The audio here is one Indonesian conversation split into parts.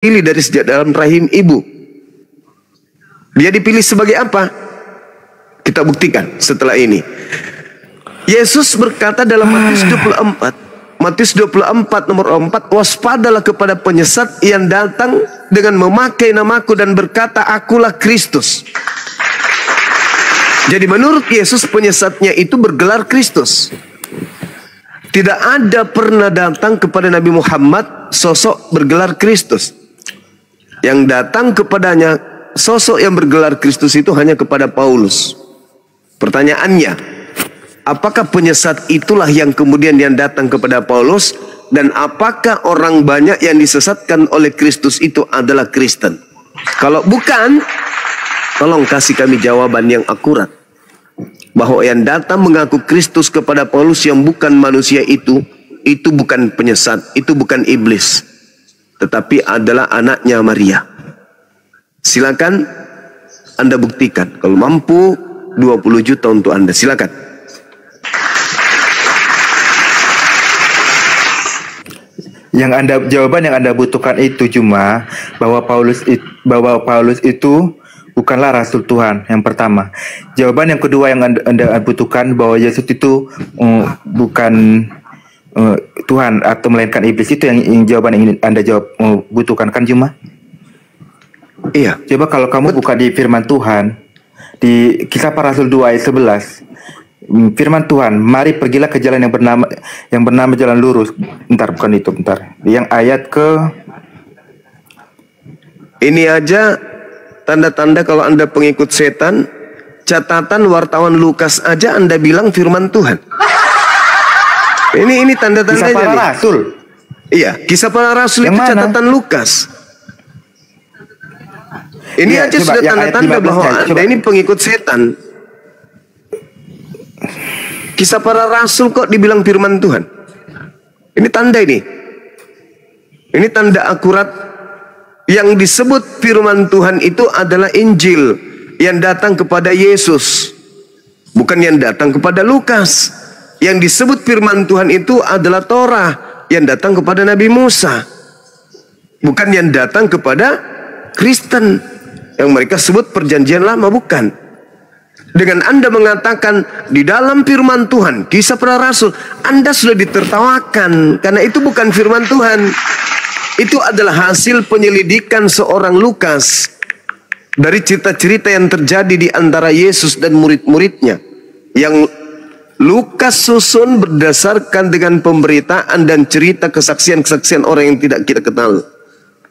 dipilih dari sejak dalam rahim ibu. Dia dipilih sebagai apa? Kita buktikan setelah ini. Yesus berkata dalam Matius 24 nomor 4, waspadalah kepada penyesat yang datang dengan memakai namaku dan berkata, akulah Kristus. Jadi menurut Yesus penyesatnya itu bergelar Kristus. Tidak ada pernah datang kepada Nabi Muhammad sosok bergelar Kristus. Yang datang kepadanya sosok yang bergelar Kristus itu hanya kepada Paulus. Pertanyaannya, apakah penyesat itulah yang kemudian yang datang kepada Paulus? Dan apakah orang banyak yang disesatkan oleh Kristus itu adalah Kristen? Kalau bukan, tolong kasih kami jawaban yang akurat. Bahwa yang datang mengaku Kristus kepada Paulus yang bukan manusia itu bukan penyesat, itu bukan iblis, tetapi adalah anaknya Maria. Silakan Anda buktikan. Kalau mampu, 20 juta untuk Anda. Silakan. Jawaban yang Anda butuhkan itu cuma bahwa Paulus itu bukanlah rasul Tuhan, yang pertama. Jawaban yang kedua yang Anda butuhkan bahwa Yesus itu bukan Tuhan atau melainkan iblis, itu yang jawaban yang ingin Anda butuhkan kan cuma? Iya. Coba kalau kamu buka di firman Tuhan di Kisah Para Rasul 2 ayat 11, firman Tuhan, mari pergilah ke jalan yang bernama jalan lurus. Yang ayat ke ini aja tanda-tanda kalau Anda pengikut setan. Catatan wartawan Lukas aja Anda bilang firman Tuhan. Ini tanda-tandanya. Kisah Para Rasul. Iya, Kisah Para Rasul yang itu mana? Catatan Lukas. Ini aja sudah tanda-tanda bahwa Anda ini pengikut setan. Kisah Para Rasul kok dibilang firman Tuhan. Ini tanda ini. Ini tanda akurat. Yang disebut firman Tuhan itu adalah Injil yang datang kepada Yesus, bukan yang datang kepada Lukas. Yang disebut firman Tuhan itu adalah Torah yang datang kepada Nabi Musa, bukan yang datang kepada Kristen yang mereka sebut perjanjian lama, bukan. Dengan Anda mengatakan di dalam firman Tuhan, Kisah Para Rasul, Anda sudah ditertawakan karena itu bukan firman Tuhan. Itu adalah hasil penyelidikan seorang Lukas dari cerita-cerita yang terjadi di antara Yesus dan murid-muridnya, yang Lukas susun berdasarkan dengan pemberitaan dan cerita kesaksian-kesaksian orang yang tidak kita kenal.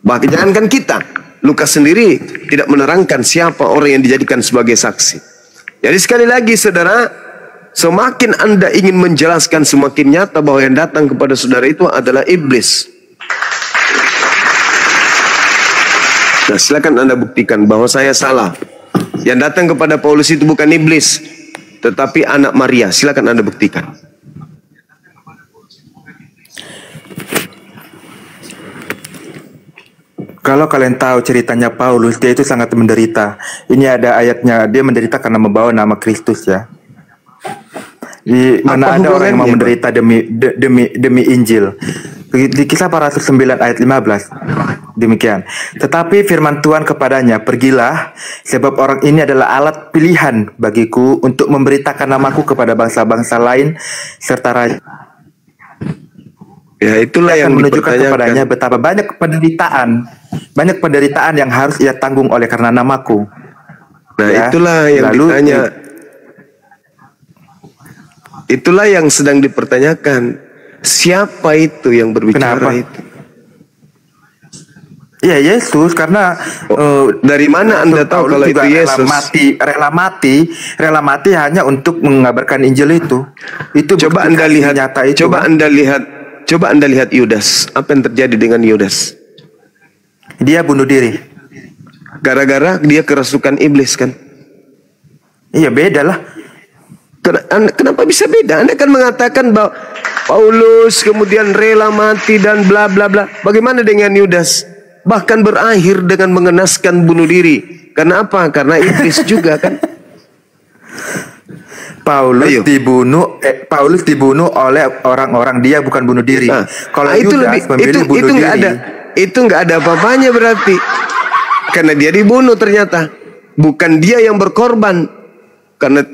Bahkan jangankan kita, Lukas sendiri tidak menerangkan siapa orang yang dijadikan sebagai saksi. Jadi sekali lagi saudara, semakin Anda ingin menjelaskan, semakin nyata bahwa yang datang kepada saudara itu adalah iblis. Nah, silakan Anda buktikan bahwa saya salah. Yang datang kepada Paulus itu bukan iblis, tetapi anak Maria. Silakan Anda buktikan. Kalau kalian tahu ceritanya Paulus, dia itu sangat menderita. Ini ada ayatnya, dia menderita karena membawa nama Kristus ya. Di mana ada orang yang mau menderita demi Injil. Di Kisah Para Rasul 9 ayat 15 demikian. Tetapi firman Tuhan kepadanya, pergilah, sebab orang ini adalah alat pilihan bagiku untuk memberitakan namaku kepada bangsa-bangsa lain serta raja. Ya, itulah yang menunjukkan kepadanya betapa banyak penderitaan yang harus ia tanggung oleh karena namaku. Nah, ya, itulah yang ditanya. Itulah yang sedang dipertanyakan. Siapa itu yang berbicara? Kenapa? Itu? Ya Yesus, karena dari mana Anda tahu kalau itu Yesus? Rela mati hanya untuk mengabarkan Injil itu. Itu coba Anda lihat nyata itu. Coba Anda lihat Yudas. Apa yang terjadi dengan Yudas? Dia bunuh diri. Gara-gara dia kerasukan iblis kan? Iya, beda lah. Kenapa bisa beda? Anda kan mengatakan bahwa Paulus kemudian rela mati dan bla bla bla. Bagaimana dengan Yudas? Bahkan berakhir dengan mengenaskan bunuh diri. Karena apa? Karena iblis juga kan. Paulus dibunuh oleh orang-orang, dia bukan bunuh diri. Nah, kalau Yudas memilih bunuh diri. itu nggak ada apa-apanya berarti. Karena dia dibunuh ternyata. Bukan dia yang berkorban.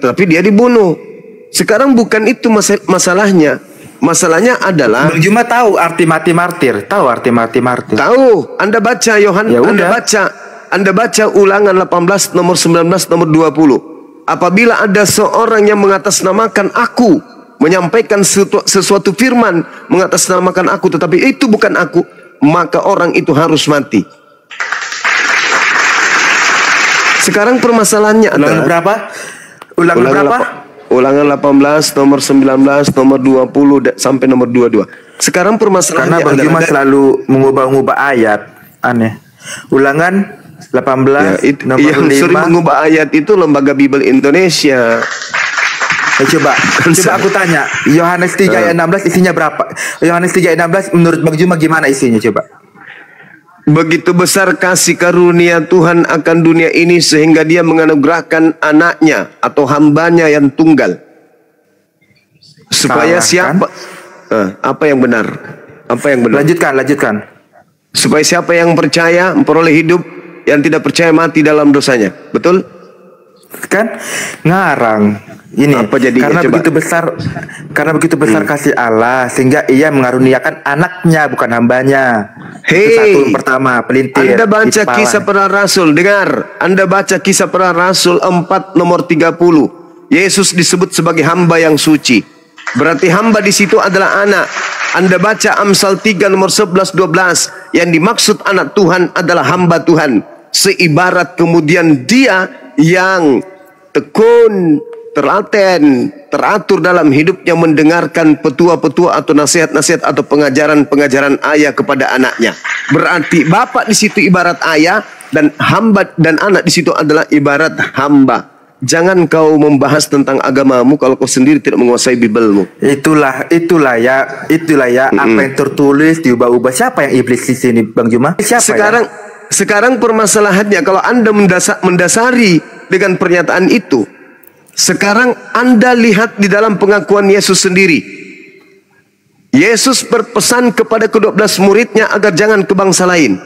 Tapi dia dibunuh. Sekarang bukan itu masalahnya. Masalahnya adalah Bang Juma tahu arti mati martir? Tahu arti mati martir? Tahu. Anda baca Yohanes, Anda baca Ulangan 18 nomor 19 nomor 20. Apabila ada seorang yang mengatasnamakan aku, menyampaikan sesuatu firman mengatasnamakan aku, tetapi itu bukan aku, maka orang itu harus mati. Sekarang permasalahannya Ulangan adalah berapa? Ulangan berapa? Ulangan 18 nomor 19 nomor 20 sampai nomor 22. Sekarang permasalahannya karena Bang Juma selalu mengubah-ubah ayat. Aneh. Ulangan 18 ya, nomor yang 5. sering mengubah ayat itu Lembaga Bible Indonesia. Coba aku tanya, Yohanes 3 ayat 16 isinya berapa? Yohanes 3 ayat 16 menurut Bang Juma gimana isinya coba? Begitu besar kasih karunia Tuhan akan dunia ini sehingga dia menganugerahkan anaknya atau hambanya yang tunggal. Supaya siapa? Apa yang benar? Apa yang benar? Lanjutkan. Supaya siapa yang percaya memperoleh hidup, yang tidak percaya mati dalam dosanya. Betul? Kan ngarang. Ini apa jadinya, karena begitu besar kasih Allah sehingga ia mengaruniakan anaknya bukan hambanya. Itu satu yang pertama, pelintir. Anda baca Kisah Para Rasul, dengar. Anda baca Kisah Para Rasul 4 nomor 30. Yesus disebut sebagai hamba yang suci. Berarti hamba di situ adalah anak. Anda baca Amsal 3 nomor 11 12, yang dimaksud anak Tuhan adalah hamba Tuhan. Seibarat kemudian dia yang tekun, telaten, teratur dalam hidupnya mendengarkan petua-petua atau nasihat-nasihat atau pengajaran-pengajaran ayah kepada anaknya. Berarti bapak di situ ibarat ayah dan hamba, dan anak di situ adalah ibarat hamba. Jangan kau membahas tentang agamamu kalau kau sendiri tidak menguasai Bibelmu. Itulah ya apa yang tertulis diubah-ubah. Siapa yang iblis di sini, Bang Juma? Sekarang permasalahannya kalau Anda mendasari dengan pernyataan itu, sekarang Anda lihat di dalam pengakuan Yesus sendiri. Yesus berpesan kepada ke-12 muridnya agar jangan ke bangsa lain,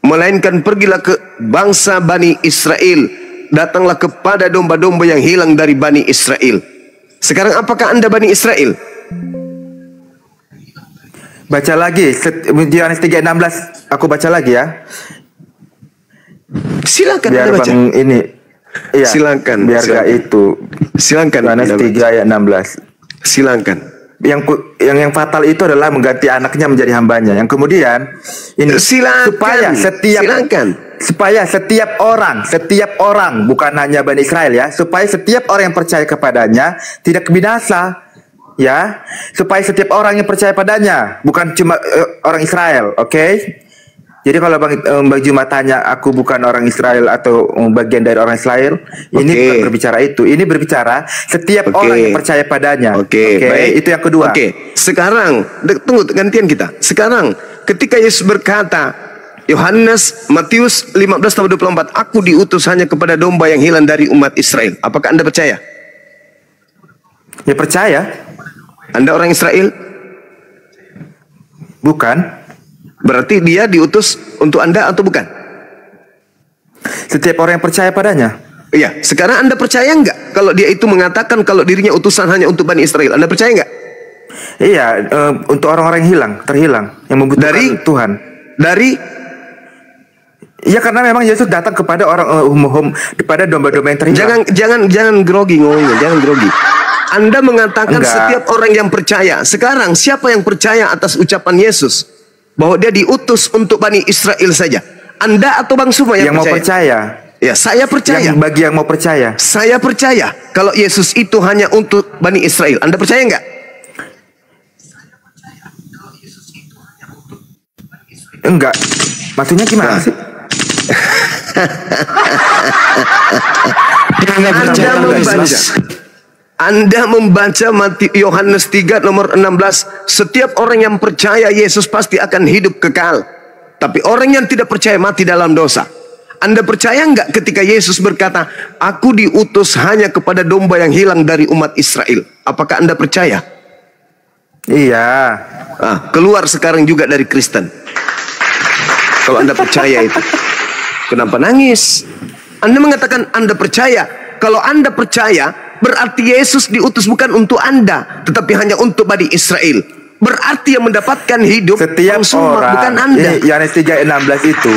melainkan pergilah ke bangsa Bani Israel. Datanglah kepada domba-domba yang hilang dari Bani Israel. Sekarang apakah Anda Bani Israel? Baca lagi Yohanes 3:16. Aku baca lagi ya. Silakan biar Anda baca. Bang ini. Iya, silakan. Biar gak itu. Silakan. Yohanes 3 ayat 16. Silakan. Yang fatal itu adalah mengganti anaknya menjadi hambanya. Yang kemudian ini silakan. supaya setiap orang bukan hanya Bani Israel ya, supaya setiap orang yang percaya kepadanya tidak binasa. Ya, supaya setiap orang yang percaya padanya, bukan cuma orang Israel, oke? Jadi kalau Bang Juma tanya, aku bukan orang Israel atau bagian dari orang Israel, ini bukan berbicara itu. Ini berbicara setiap orang yang percaya padanya. Oke. Itu yang kedua. Sekarang, tunggu gantian kita. Sekarang, ketika Yesus berkata, Matius 15:24, aku diutus hanya kepada domba yang hilang dari umat Israel. Apakah Anda percaya? Ya percaya. Anda orang Israel? Bukan. Berarti dia diutus untuk Anda atau bukan? Setiap orang yang percaya padanya. Iya. Sekarang Anda percaya nggak kalau dia itu mengatakan kalau dirinya utusan hanya untuk Bani Israel? Anda percaya nggak? Iya. Untuk orang-orang yang terhilang, yang membutuhkan Tuhan. Ya karena memang Yesus datang kepada orang kepada domba-domba yang terhilang. Jangan grogi ngomongnya, jangan grogi. Anda mengatakan setiap orang yang percaya. Sekarang siapa yang percaya atas ucapan Yesus bahwa dia diutus untuk Bani Israel saja? Anda atau Bang Suma yang mau percaya? Ya, saya percaya. Bagi yang mau percaya. Saya percaya kalau Yesus itu hanya untuk Bani Israel. Anda percaya enggak? Enggak. Maksudnya gimana sih? Anda membaca Yohanes 3 nomor 16, setiap orang yang percaya Yesus pasti akan hidup kekal. Tapi orang yang tidak percaya mati dalam dosa. Anda percaya enggak ketika Yesus berkata, aku diutus hanya kepada domba yang hilang dari umat Israel? Apakah Anda percaya? Iya. Keluar sekarang juga dari Kristen. Kalau Anda percaya itu. Kenapa nangis? Anda mengatakan Anda percaya. Kalau Anda percaya, berarti Yesus diutus bukan untuk Anda, tetapi hanya untuk Bani Israel. Berarti yang mendapatkan hidup setiap orang, bukan Anda. Yohanes 3:16 itu,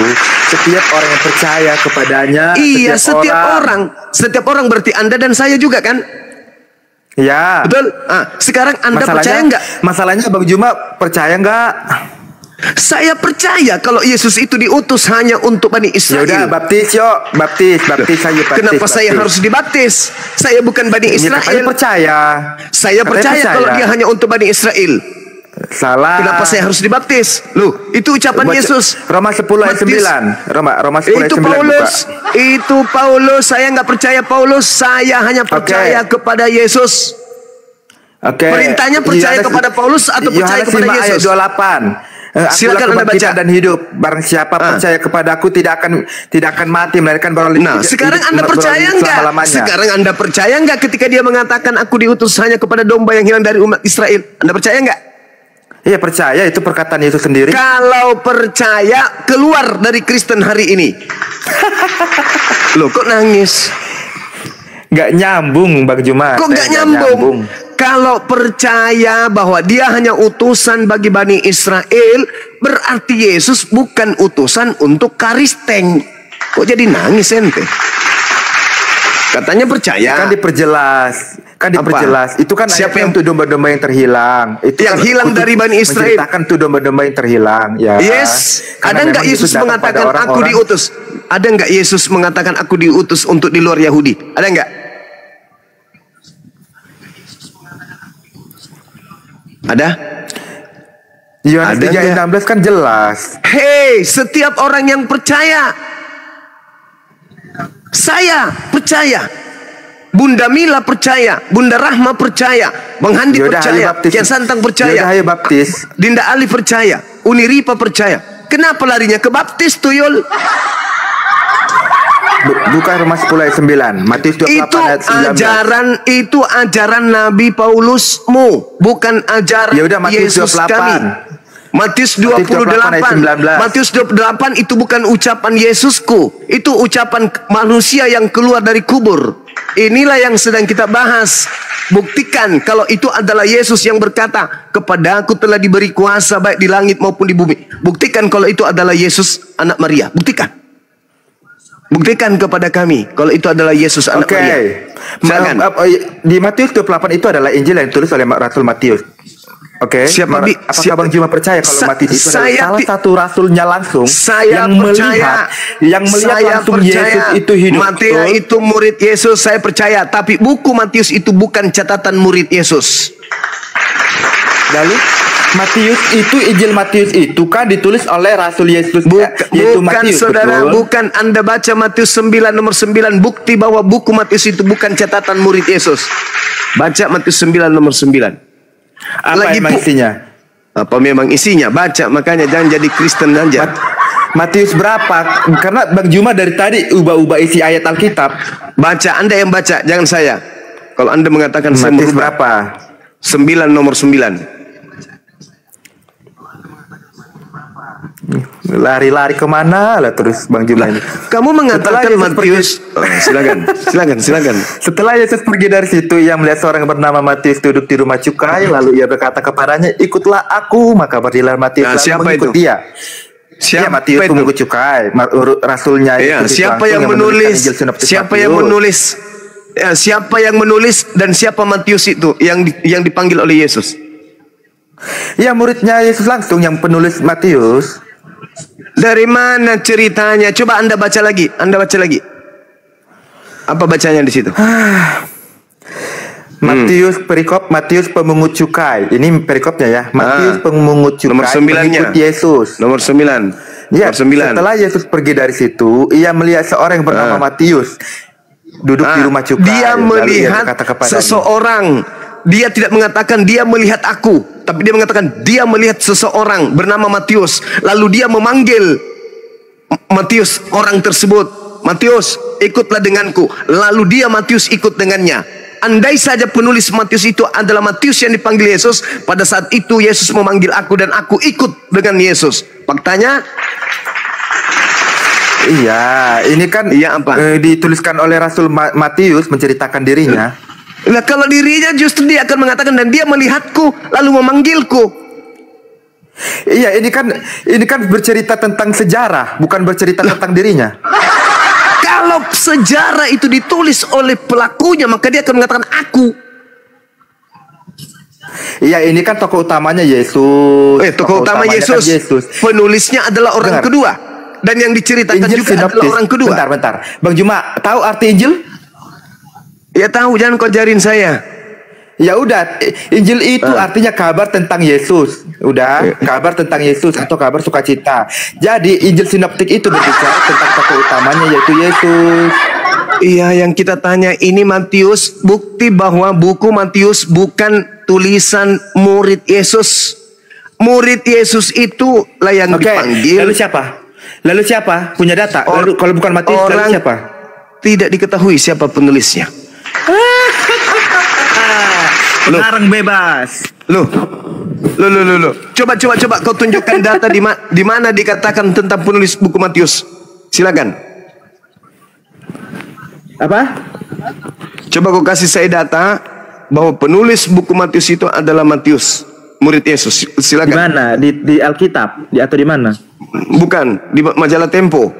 setiap orang yang percaya kepadanya. Iya, setiap orang berarti Anda dan saya juga kan? Ya. Betul. Sekarang Anda percaya nggak? Masalahnya Bang Juma percaya nggak? Saya percaya kalau Yesus itu diutus hanya untuk Bani Israel. Ya udah, baptis yuk, baptis saya. Kenapa saya harus dibaptis? Saya bukan Bani Israel. Saya percaya. Saya percaya kalau dia hanya untuk Bani Israel. Salah. Kenapa saya harus dibaptis? Loh, itu ucapan Yesus. Roma 10 ayat 9. Roma 10 ayat 9 Paulus. Itu Paulus. Saya nggak percaya Paulus. Saya hanya percaya kepada Yesus. Perintahnya percaya kepada Paulus atau percaya kepada Yesus? Ayat 28. Silakan Anda baca. Dan hidup. Barang siapa percaya kepadaku tidak akan mati, melainkan beroleh. Nah, sekarang Anda percaya enggak? Sekarang Anda percaya enggak ketika dia mengatakan aku diutus hanya kepada domba yang hilang dari umat Israel? Anda percaya enggak? Iya, percaya, itu perkataan Yesus sendiri. Kalau percaya, keluar dari Kristen hari ini. Loh, kok nangis? Gak nyambung, Bang Juma. Kok gak nyambung? Kalau percaya bahwa dia hanya utusan bagi Bani Israel, berarti Yesus bukan utusan untuk Karisteng. Kok jadi nangis ente? Katanya percaya. Kan diperjelas. Itu kan siapa yang tuh domba-domba yang terhilang. Itu yang kan hilang dari Bani Israel. Menceritakan tuh domba-domba yang terhilang. Ya. Yes. Ada nggak Yesus mengatakan aku diutus? Ada nggak Yesus mengatakan aku diutus untuk di luar Yahudi? Ada nggak? Ada? Yohanes 3:16 kan jelas. Hei, setiap orang yang percaya. Saya percaya. Bunda Mila percaya, Bunda Rahma percaya, Bang Handi percaya, Kian Santang percaya, baptis. Dinda Ali percaya, Uni Ripa percaya. Kenapa larinya ke baptis, Tuyul? Bukan Roma 10 ayat 9, Matius 28 ayat 19. Itu ajaran Nabi Paulusmu, bukan ajaran Yesus kami. Matius 28, Matius 28 itu bukan ucapan Yesusku, itu ucapan manusia yang keluar dari kubur. Inilah yang sedang kita bahas. Buktikan kalau itu adalah Yesus yang berkata, kepadaku telah diberi kuasa baik di langit maupun di bumi. Buktikan kalau itu adalah Yesus anak Maria. Buktikan. Buktikan kepada kami kalau itu adalah Yesus anak Maria. Di Matius 28 itu adalah Injil yang ditulis oleh Rasul Matius. Apakah Bang Juma percaya kalau Matius itu adalah salah satu rasulnya langsung yang melihat langsung Yesus itu hidup? Matius itu murid Yesus, saya percaya. Tapi buku Matius itu bukan catatan murid Yesus. Lalu Matius itu, Injil Matius itu kan ditulis oleh Rasul Yesus. Bukan Matius, saudara, betul? Bukan. Anda baca Matius 9 nomor 9, bukti bahwa buku Matius itu bukan catatan murid Yesus. Baca Matius 9 nomor 9. Apa memang isinya? Apa memang isinya? Baca, makanya jangan jadi Kristen aja. Matius berapa? Karena Bang Juma dari tadi ubah-ubah isi ayat Alkitab. Baca, Anda yang baca, jangan saya. Kalau Anda mengatakan Matius berapa? 9 nomor 9. Lari-lari kemana lah terus Bang Juma ini? Kamu mengatakan Matius. Silakan. Setelah Yesus pergi dari situ, ia melihat seorang bernama Matius duduk di rumah cukai. Lalu ia berkata kepadanya, ikutlah aku. Maka berdirilah Matius lalu mengikut dia. Siapa Matius pengikut cukai, rasulnya. Siapa yang menulis? Siapa yang menulis dan siapa Matius itu yang dipanggil oleh Yesus? Ya, muridnya Yesus langsung yang penulis Matius. Dari mana ceritanya? Coba Anda baca lagi. Apa bacanya di situ? Matius perikop, Matius pemungut cukai. Ini perikopnya ya. Matius pemungut cukai. Nomor 9-nya. Yesus. Nomor 9. Ya, setelah Yesus pergi dari situ, ia melihat seorang yang bernama Matius duduk di rumah cukai. Dia melihat seseorang. Dia tidak mengatakan dia melihat aku, tapi dia mengatakan dia melihat seseorang bernama Matius. Lalu dia memanggil Matius, orang tersebut. Matius, ikutlah denganku. Lalu dia Matius ikut dengannya. Andai saja penulis Matius itu adalah Matius yang dipanggil Yesus, pada saat itu Yesus memanggil aku dan aku ikut dengan Yesus. Faktanya Iya, ini kan Iya apa? Dituliskan oleh Rasul Matius menceritakan dirinya. Nah, kalau dirinya justru dia akan mengatakan dan dia melihatku lalu memanggilku. Iya, ini kan bercerita tentang sejarah, bukan bercerita tentang dirinya. Kalau sejarah itu ditulis oleh pelakunya, maka dia akan mengatakan aku. Iya, ini kan tokoh utamanya Yesus. Tokoh utama utamanya Yesus. Kan Yesus. Penulisnya adalah orang kedua. Dan yang diceritakan Injil juga sinoptis. adalah orang kedua. Bentar. Bang Juma, tahu arti Injil? Ya tahu, jangan kau ajarin saya. Ya udah, Injil itu artinya kabar tentang Yesus. Udah, kabar tentang Yesus atau kabar sukacita. Jadi Injil sinoptik itu berbicara tentang tokoh utamanya yaitu Yesus. Iya, yang kita tanya ini Matius, bukti bahwa buku Matius bukan tulisan murid Yesus. Murid Yesus itu lah yang dipanggil. Lalu siapa? Punya data? Kalau bukan Matius, lalu siapa? Tidak diketahui siapa penulisnya. Pengarang bebas. Loh. Coba kau tunjukkan data di mana dikatakan tentang penulis buku Matius. Silakan. Apa? Coba kau kasih saya data bahwa penulis buku Matius itu adalah Matius, murid Yesus. Silakan. Di mana? Di Alkitab? Atau di mana? Bukan, di majalah Tempo.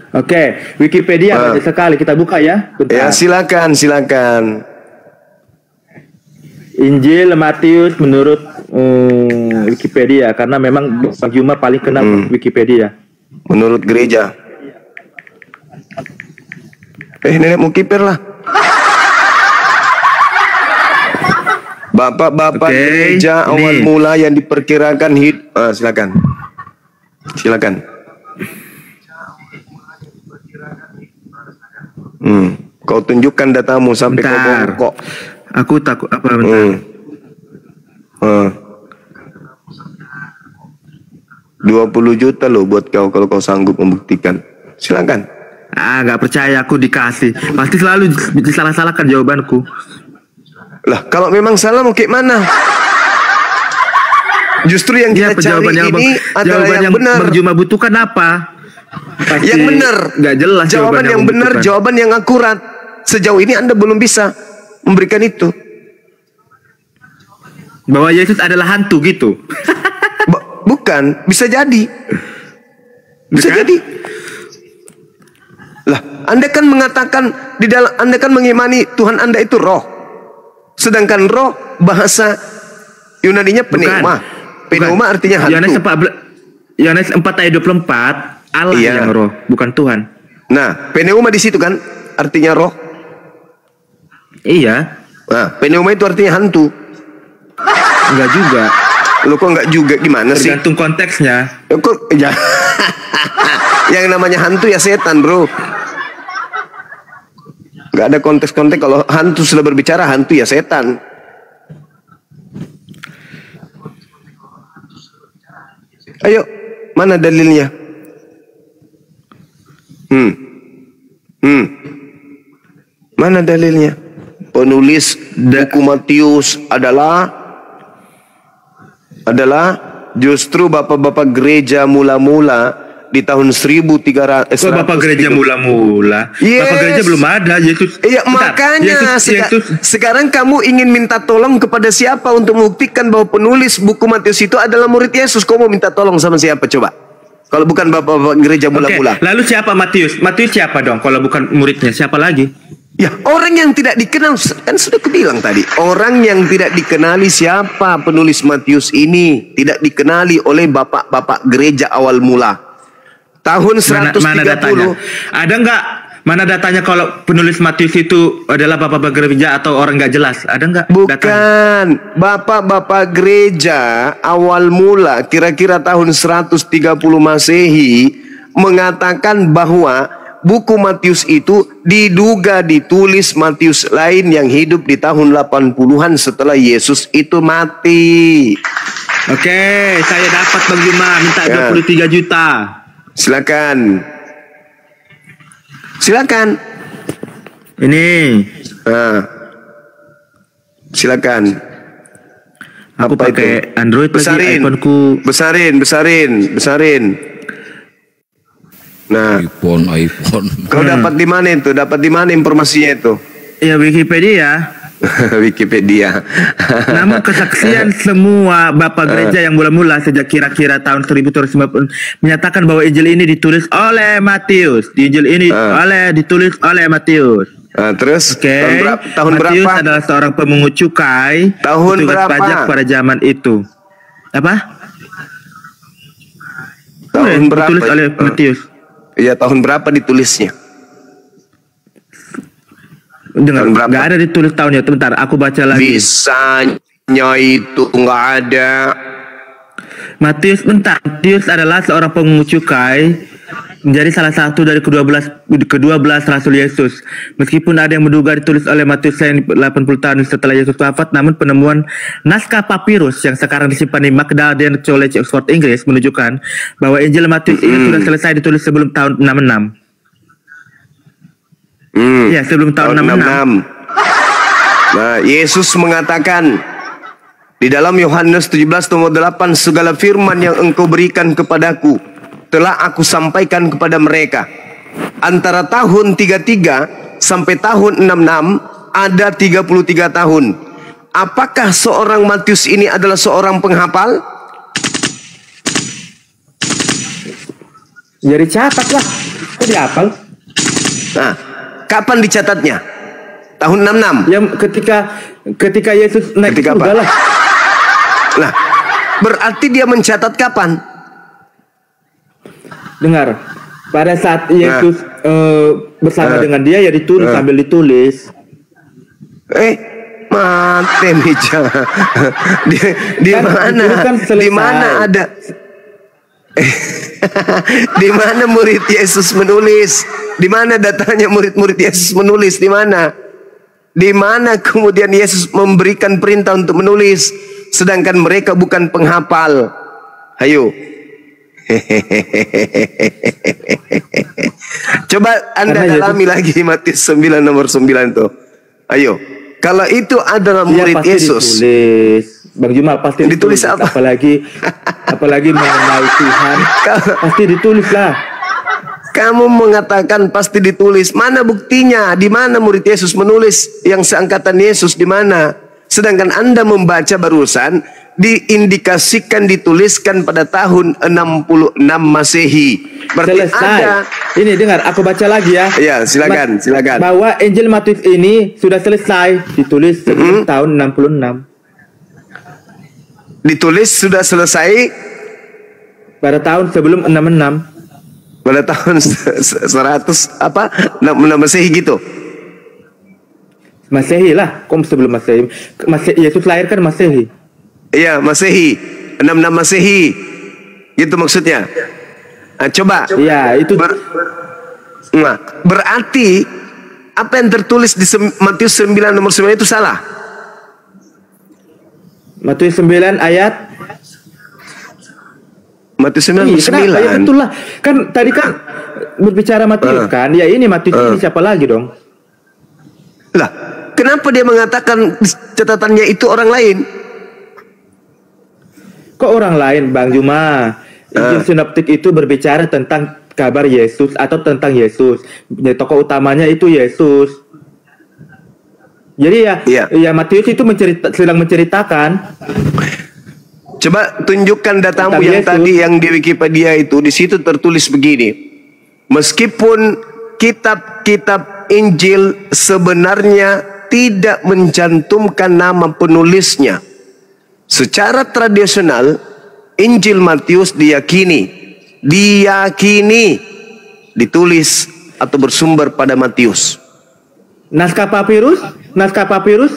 Oke, Wikipedia banyak sekali, kita buka ya. Bentar. Ya, silakan. Injil Matius menurut Wikipedia, karena memang Bang Juma paling kenal Wikipedia. Menurut gereja. Nenek mau kiper lah. Bapak-bapak gereja awal mula yang diperkirakan silakan. Kau tunjukkan datamu sampai kau bongkok. Aku takut apa bentar. 20 juta loh buat kau kalau kau sanggup membuktikan. Silakan. Gak percaya aku dikasih. Pasti selalu disalah-salahkan jawabanku. Lah, kalau memang salah mau kayak mana? Justru yang kita cari ini adalah yang benar. Bang Juma butuhkan apa? Pasti yang benar. Gak jelas jawaban yang benar, jawaban yang akurat. Sejauh ini Anda belum bisa memberikan itu. Bahwa Yesus adalah hantu gitu. Bukan, bisa jadi. Bisa jadi. Lah, Anda kan mengatakan di dalam Anda kan mengimani Tuhan Anda itu roh. Sedangkan roh bahasa Yunaninya pneuma. Pneuma artinya hantu. Yohanes 4 ayat 24, Allah yang roh, bukan Tuhan. Nah, pneuma di situ kan artinya roh. Iya. Nah, pneuma itu artinya hantu. Enggak juga. Lo kok enggak juga, gimana sih? Tergantung konteksnya. Yang namanya hantu ya setan, bro. Gak ada konteks-konteks. Kalau hantu sudah berbicara, hantu ya setan. Ayo, mana dalilnya? Mana dalilnya? Penulis buku Matius adalah justru bapak-bapak gereja mula-mula di tahun 1300. Bapak gereja mula-mula. Yes. Bapak gereja belum ada. Yesus. Iya, makanya sekarang kamu ingin minta tolong kepada siapa untuk membuktikan bahwa penulis buku Matius itu adalah murid Yesus? Kamu mau minta tolong sama siapa coba? Kalau bukan bapak-bapak gereja mula-mula. Lalu siapa Matius? Matius siapa dong? Kalau bukan muridnya, siapa lagi? Ya, orang yang tidak dikenal, kan sudah kubilang tadi. Orang yang tidak dikenali siapa penulis Matius ini. Tidak dikenali oleh bapak-bapak gereja awal mula. Tahun 130. Mana datanya? Ada nggak? Mana datanya kalau penulis Matius itu adalah bapak-bapak gereja atau orang nggak jelas? Ada nggak? Bukan. Bapak-bapak gereja awal mula kira-kira tahun 130 Masehi mengatakan bahwa buku Matius itu diduga ditulis Matius lain yang hidup di tahun 80-an setelah Yesus itu mati. Oke, saya dapat Bang Juma minta 23 juta. Silakan. Ini. Silakan. Aku apa pakai itu? Android lagi, iPhone-ku. Besarin. Nah, iPhone. kau dapat di mana itu? Dapat di mana informasinya itu? Ya Wikipedia. Wikipedia. Namun kesaksian semua bapak gereja yang mula-mula sejak kira-kira tahun 1250 menyatakan bahwa Injil ini ditulis oleh Matius. Injil ini ditulis oleh Matius. Terus tahun Matius berapa? adalah seorang pemungut cukai, Tahun petugas berapa? pajak pada zaman itu. Apa? Tahun berapa? Ditulis oleh Matius. Iya, tahun berapa ditulisnya? Dengar, Tahun berapa? nggak ada ditulis tahunnya. Bentar, aku baca lagi. Bisanya itu nggak ada. Matius adalah seorang pemungut cukai, menjadi salah satu dari ke-12 Rasul Yesus. Meskipun ada yang menduga ditulis oleh Matius yang 80 tahun setelah Yesus wafat, namun penemuan naskah papirus yang sekarang disimpan di Magdalen College Oxford Inggris menunjukkan bahwa Injil Matius ini sudah selesai ditulis sebelum tahun 66. Ya, sebelum tahun 66. Nah, Yesus mengatakan di dalam Yohanes 17:8, segala firman yang engkau berikan kepadaku telah aku sampaikan kepada mereka. Antara tahun 33 sampai tahun 66 ada 33 tahun. Apakah seorang Matius ini adalah seorang penghafal? Jadi catat lah. Kok dihafal? Nah, kapan dicatatnya? Tahun 66. Ya ketika Yesus naik Ketika surga apa? lah. Nah, berarti dia mencatat kapan? Dengar, pada saat Yesus bersama dengan dia ya ditulis sambil ditulis. Mati meja. Di Kan mana? itu kan selesai. Di mana ada? Di mana murid Yesus menulis? Di mana datanya murid-murid Yesus menulis? Di mana? Di mana kemudian Yesus memberikan perintah untuk menulis, sedangkan mereka bukan penghafal? Ayo. Coba Anda dalami lagi Matius 9 nomor 9 tuh. Ayo. Kalau itu adalah murid Yesus. Ditulis. Bang Juma pasti ditulis apa? Apalagi mengenai Tuhan. Pasti ditulis lah. Kamu mengatakan pasti ditulis. Mana buktinya? Di mana murid Yesus menulis yang seangkatan Yesus di mana? Sedangkan Anda membaca barusan diindikasikan dituliskan pada tahun 66 Masehi. Berarti selesai. ada. Ini dengar, aku baca lagi ya. Iya, silakan. Bahwa Injil Matius ini sudah selesai ditulis sebelum tahun 66. Ditulis sudah selesai pada tahun sebelum 66. pada tahun 100 apa? 66 Masehi gitu. Masehi lah, kok sebelum Masehi? Yesus lahir kan Masehi. Iya, Masehi. 66 Masehi. Gitu maksudnya. Nah, coba. Iya, itu Nah, berarti apa yang tertulis di Matius 9 nomor 9 itu salah. Matius 9 ayat Matius 9 nomor 9. Ya betul lah. Kan tadi kan berbicara Matius kan. Ya ini Matius ini siapa lagi dong? Lah, kenapa dia mengatakan catatannya itu orang lain? Kok orang lain, Bang Juma? Injil sinoptik itu berbicara tentang kabar Yesus atau tentang Yesus. Ya, tokoh utamanya itu Yesus. Jadi ya Matius itu sedang menceritakan. Coba tunjukkan datamu tentang yang Yesus. tadi yang di Wikipedia itu. Di situ tertulis begini. Meskipun kitab-kitab Injil sebenarnya tidak mencantumkan nama penulisnya, secara tradisional Injil Matius diyakini ditulis atau bersumber pada Matius. Naskah papirus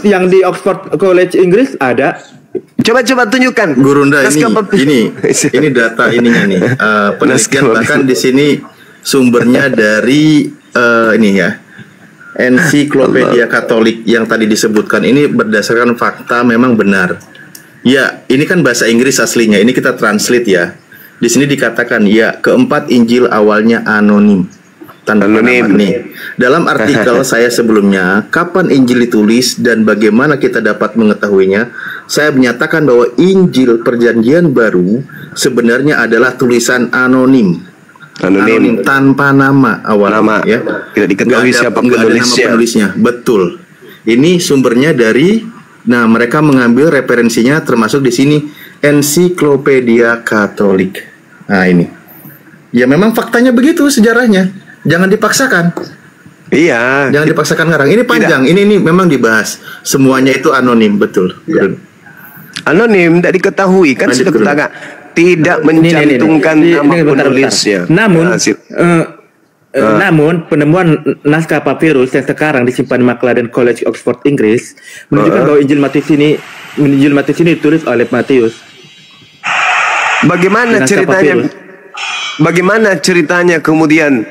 yang di Oxford College Inggris ada. Coba tunjukkan. Gurunda ini data ininya nih. Penelitian bahkan di sini sumbernya dari ini ya. Ensiklopedia Katolik yang tadi disebutkan ini berdasarkan fakta memang benar. Ya, ini kan bahasa Inggris aslinya. Ini kita translate ya. Di sini dikatakan ya, keempat Injil awalnya anonim. Tanda anonim nih. Dalam artikel saya sebelumnya, kapan Injil ditulis dan bagaimana kita dapat mengetahuinya, saya menyatakan bahwa Injil Perjanjian Baru sebenarnya adalah tulisan anonim. Anonim tanpa nama awal. Nama Ya. tidak diketahui siapa penulisnya. Betul. Ini sumbernya dari, nah mereka mengambil referensinya termasuk di sini Ensiklopedia Katolik. Nah ini, ya memang faktanya begitu sejarahnya. Jangan dipaksakan. Iya. Jangan dipaksakan ngarang. Ini panjang. Ini memang dibahas. Semuanya itu anonim, betul. Ya. Anonim, tidak diketahui kan sudah katakan tidak mencantumkan nama penulisnya. Namun penemuan naskah papirus yang sekarang disimpan di Maclaren College Oxford Inggris menunjukkan bahwa Injil Matius ini ditulis oleh Matius. Bagaimana ceritanya kemudian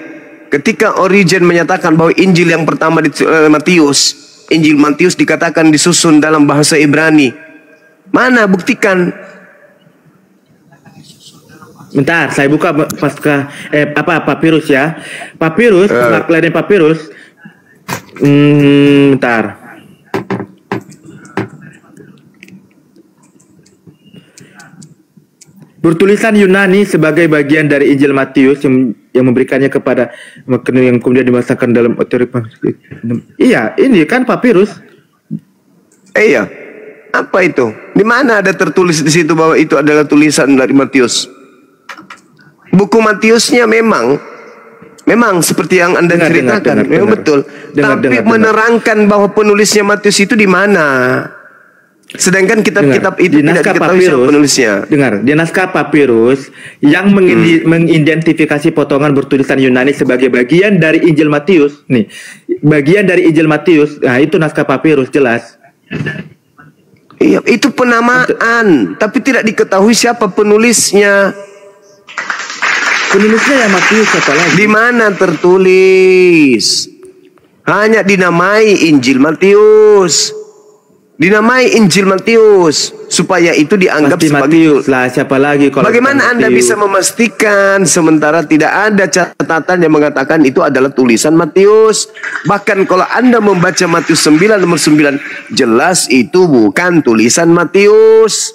ketika Origen menyatakan bahwa Injil yang pertama ditulis oleh Matius, Injil Matius dikatakan disusun dalam bahasa Ibrani. Mana buktikan? Bentar, saya buka papirus ya. Papirus, Maclaren papirus. Bentar. Bertulisan Yunani sebagai bagian dari Injil Matius yang memberikannya kepada yang kemudian dimasukkan dalam otoritas. Iya, ini kan papirus. Iya. Apa itu? Di mana ada tertulis di situ bahwa itu adalah tulisan dari Matius? Buku Matiusnya memang seperti yang Anda ceritakan, memang betul. Tapi menerangkan bahwa penulisnya Matius itu di mana? Sedangkan kitab-kitab itu tidak diketahui siapa penulisnya. Dengar, di naskah papirus yang mengidentifikasi potongan bertulisan Yunani sebagai bagian dari Injil Matius. Nih, bagian dari Injil Matius. Nah, itu naskah papirus jelas. Iya, itu penamaan, tapi tidak diketahui siapa penulisnya. Penulisnya yang Matius siapa lagi? Di mana tertulis? Hanya dinamai Injil Matius. Dinamai Injil Matius supaya itu dianggap Pasti sebagai Matius lah, siapa lagi kalau bagaimana Anda bisa memastikan sementara tidak ada catatan yang mengatakan itu adalah tulisan Matius? Bahkan kalau Anda membaca Matius 9 nomor 9 jelas itu bukan tulisan Matius.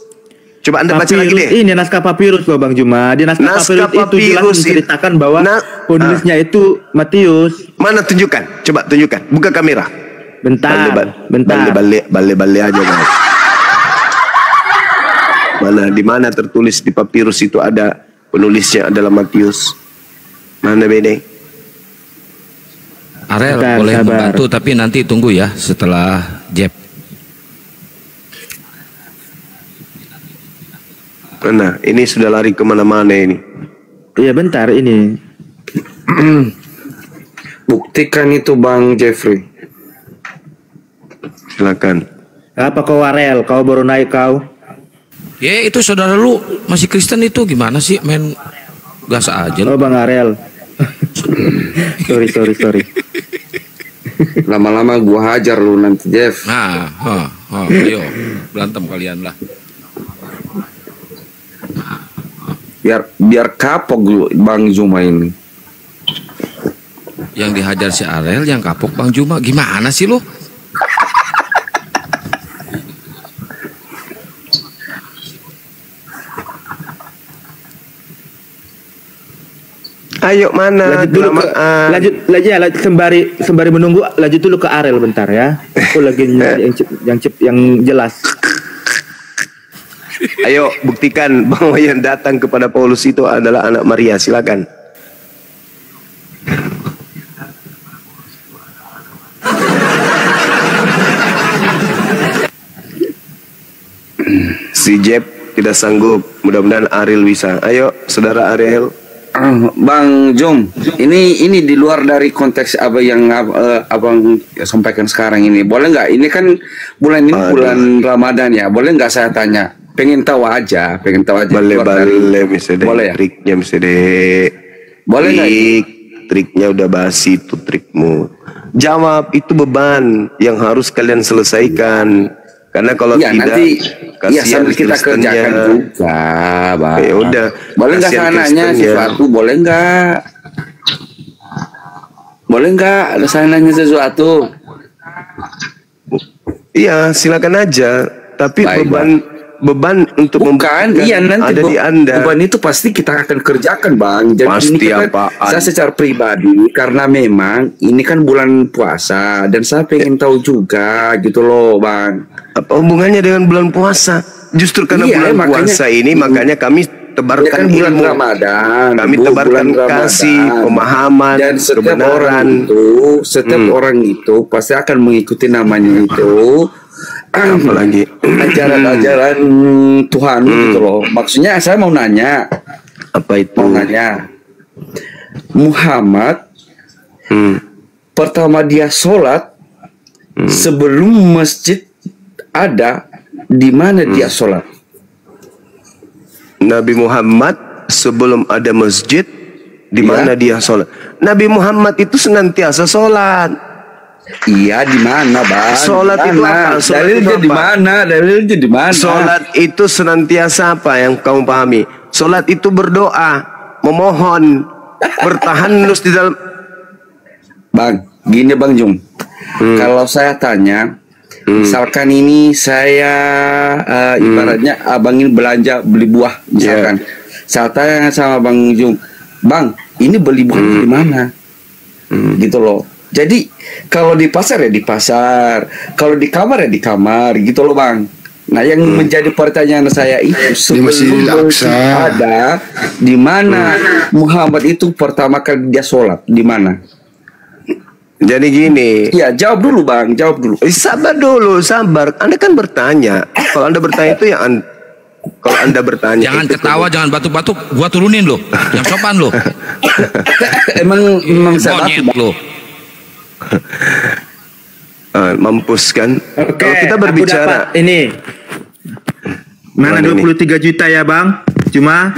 Coba Anda baca lagi deh. Ini naskah papirus loh Bang Juma. Di naskah papirus itu jelas menceritakan bahwa penulisnya itu Matius. Mana tunjukkan? Coba tunjukkan. Buka kamera. Bentar. Balik aja guys. Di mana tertulis di papirus itu ada penulisnya adalah Matius? Mana Bede? Arel boleh membantu tapi nanti tunggu ya setelah Jeb. Mana? Ini sudah lari kemana-mana ini. Iya bentar ini. Buktikan itu Bang Jeffrey. Silakan. Apa kau Arel? Kau baru naik kau? Ya itu saudara lu masih Kristen itu gimana sih main gas aja. Oh Bang Arel. sorry. Lama-lama gua hajar lu nanti Jeff. Nah, ayo berantem kalian lah. Biar kapok Bang Juma ini. Yang dihajar si Arel, yang kapok Bang Juma. Gimana sih lu? Ayo mana? Lanjut sembari menunggu lanjut dulu ke Arel bentar ya. Aku lagi yang jelas. Ayo buktikan bahwa yang datang kepada Paulus itu adalah anak Maria. Silakan. Si Jeb tidak sanggup. Mudah-mudahan Ariel bisa. Ayo, saudara Ariel. Bang Jom, ini di luar dari konteks apa yang abang sampaikan sekarang ini. Boleh nggak? Ini kan bulan ini bulan Ramadan ya. Boleh nggak saya tanya? Pengen tahu aja. Boleh misalnya. Boleh ya? Triknya misalnya. Boleh nggak? Triknya udah basi itu trikmu. Jawab, itu beban yang harus kalian selesaikan. Karena kalau ya, tidak, sambil kita kerjakan juga, Bang. Ya udah. Boleh nggak saya nanya sesuatu? Boleh nggak? Ada saya nanya sesuatu? Iya, silakan aja. Tapi beban untuk Bukan, iya nanti ada di Anda. beban itu pasti kita akan kerjakan, Bang. Jadi Pasti ini kan apaan? saya secara pribadi karena memang ini kan bulan puasa dan saya pengen tahu juga gitu loh, Bang. Apa hubungannya dengan bulan puasa? Justru karena Iya, bulan makanya- puasa ini makanya kami Ini tebarkan kan bulan ilmu. Ramadan, Kami tebarkan bulan kasih, Ramadan. pemahaman, Dan setiap kebenaran. orang itu, orang itu pasti akan mengikuti namanya itu. Apalagi Ajaran-ajaran Tuhan gitu loh. Maksudnya saya mau nanya, apa itu? Muhammad pertama dia sholat sebelum masjid ada, di mana dia sholat? Nabi Muhammad sebelum ada masjid di mana dia sholat. Nabi Muhammad itu senantiasa sholat. Iya, di mana, Bang? Sholat Di itu mana? apa? Sholat Dalilnya itu di apa? mana? Dalilnya di mana? Sholat itu senantiasa apa yang kamu pahami? Sholat itu berdoa, memohon, bertahan terus di dalam. Bang, gini Bang Jung. Kalau saya tanya, misalkan ini saya ibaratnya abang ini belanja beli buah, misalkan. Saya tanya sama Bang Jung, Bang, ini beli buah di mana? Gitu loh. Jadi kalau di pasar ya di pasar, kalau di kamar ya di kamar, gitu loh Bang. Nah, yang menjadi pertanyaan saya itu sebelum ada di mana Muhammad itu pertama kali dia sholat, di mana? Jadi gini. Ya, jawab dulu Bang, jawab dulu. Sabar dulu, sabar. Anda kan bertanya. Kalau Anda bertanya itu yang kalau Anda bertanya. Jangan itu ketawa, jangan batuk-batuk, gua turunin lo. Yang sopan lo. emang saya Monyet batu, Bang. lo. Mampus kan? Oke, Kalau kita aku berbicara dapat ini. Mana Mana ini? 23 juta ya, Bang? Cuma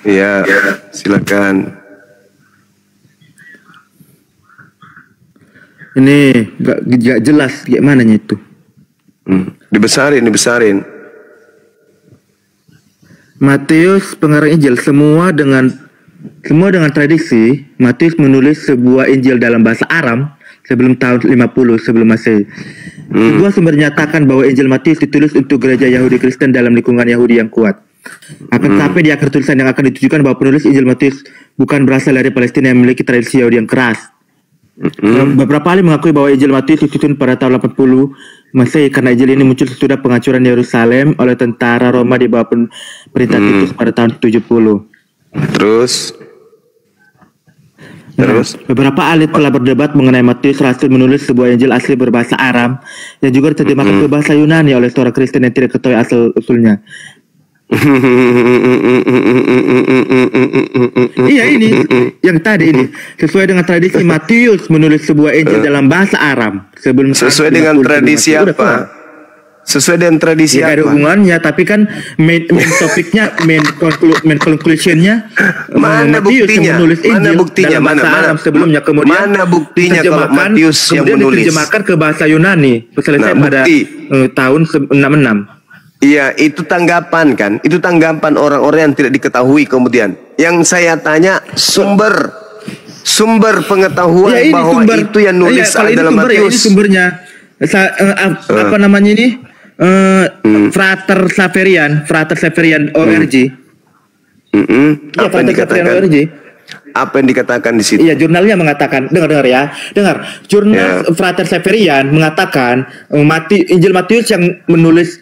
ya, silakan. ini gak jelas gimana itu. Dibesarin. Matius pengarang Injil semua dengan tradisi. Matius menulis sebuah Injil dalam bahasa Aram sebelum tahun 50 sebelum Masehi. Sebuah sumber menyatakan bahwa Injil Matius ditulis untuk gereja Yahudi Kristen dalam lingkungan Yahudi yang kuat. Akan tetapi di akhir tulisan yang akan ditujukan bahwa penulis Injil Matius bukan berasal dari Palestina yang memiliki tradisi Yahudi yang keras. Beberapa ahli mengakui bahwa Injil Matius disusun pada tahun 80 Masehi karena Injil ini muncul sesudah penghancuran Yerusalem oleh tentara Roma di bawah perintah Titus pada tahun 70. Terus Beberapa ahli telah berdebat mengenai Matius Rasul menulis sebuah Injil asli berbahasa Aram yang juga diterjemahkan ke bahasa Yunani oleh seorang Kristen yang tidak ketahui asal-usulnya. Iya, ini yang tadi ini sesuai dengan tradisi Matius menulis sebuah Injil dalam bahasa Aram sebelum sesuai dengan tradisi apa? Sesuai dengan tradisi Ya, ada apa? hubungannya, tapi kan main topiknya, main conclusionnya Mana Matius buktinya? yang menulis Mana Injil buktinya? dalam bahasa Mana? Arab sebelumnya, kemudian Mana buktinya kalau diterjemahkan, Matius yang kemudian menulis? diterjemahkan ke bahasa Yunani selesai Nah, pada bukti. tahun 66. Iya, itu tanggapan kan? Itu tanggapan orang-orang yang tidak diketahui kemudian. Yang saya tanya sumber pengetahuan Ya, ini bahwa sumber, itu yang nulis kalau ini adalah sumber, ya, ini Matius. sumbernya. Apa namanya ini? Frater Saverian ORG. Iya, Apa yang Frater Saverian dikatakan? ORG. Apa yang dikatakan di situ? Iya, jurnalnya mengatakan, dengar ya. Jurnal Frater Saverian mengatakan Injil Matius yang menulis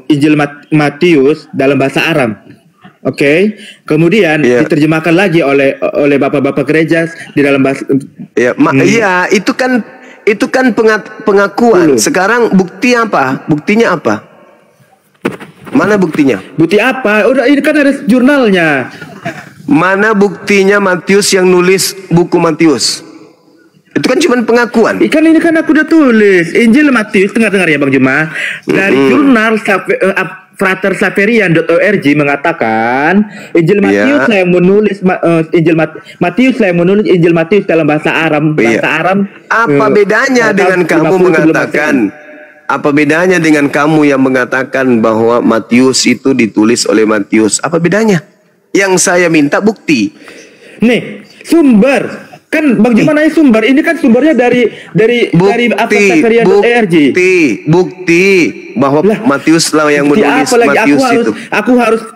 Injil Matius dalam bahasa Aram. Oke. Kemudian diterjemahkan lagi oleh bapak-bapak gereja di dalam bahasa Iya, itu kan pengakuan. Sekarang bukti apa? Buktinya apa? Mana buktinya? Bukti apa? Udah, ini kan ada jurnalnya. Mana buktinya Matius yang nulis buku Matius? Itu kan cuma pengakuan. Ikan ini kan aku udah tulis Injil Matius, dengar ya Bang Juma, dari jurnal Frater Saverian.org mengatakan Injil Matius lah yang menulis Matius lah yang menulis Injil Matius dalam bahasa Aram. Apa bedanya dengan kamu mengatakan? Apa bedanya dengan kamu yang mengatakan bahwa Matius itu ditulis oleh Matius? Apa bedanya? Yang saya minta bukti. Nih, sumber Kan bagaimana sumber? Ini kan sumbernya dari aplikasi.org. Bukti bahwa Matius lah yang menulis Matius itu.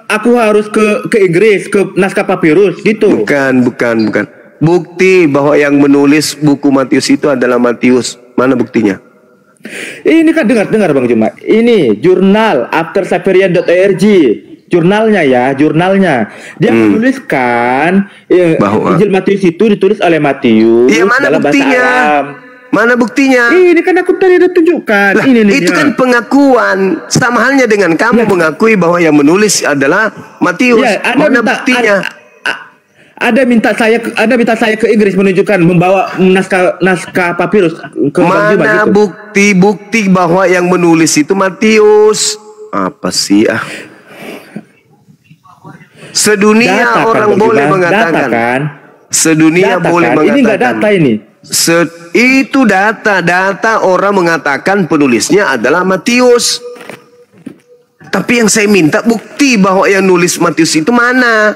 Aku harus ke Inggris, ke naskah papirus gitu. Bukan. Bukti bahwa yang menulis buku Matius itu adalah Matius. Mana buktinya? Ini kan dengar Bang Juma. Ini jurnal aftersaperian.org. Jurnalnya. Dia menuliskan bahwa Injil Matius itu ditulis oleh Matius dalam bahasa Arab. Mana buktinya? Ini kan aku tadi udah tunjukkan. Lah, itu kan pengakuan. Sama halnya dengan kamu mengakui bahwa yang menulis adalah Matius. Mana buktinya? Ada minta saya ke Inggris menunjukkan membawa naskah papirus ke mana gitu. bukti bahwa yang menulis itu Matius? Apa sih Sedunia data, orang boleh mengatakan. Data, kan? Sedunia data, boleh mengatakan. Ini enggak data ini. Itu data orang mengatakan penulisnya adalah Matius. Tapi yang saya minta bukti bahwa yang nulis Matius itu mana?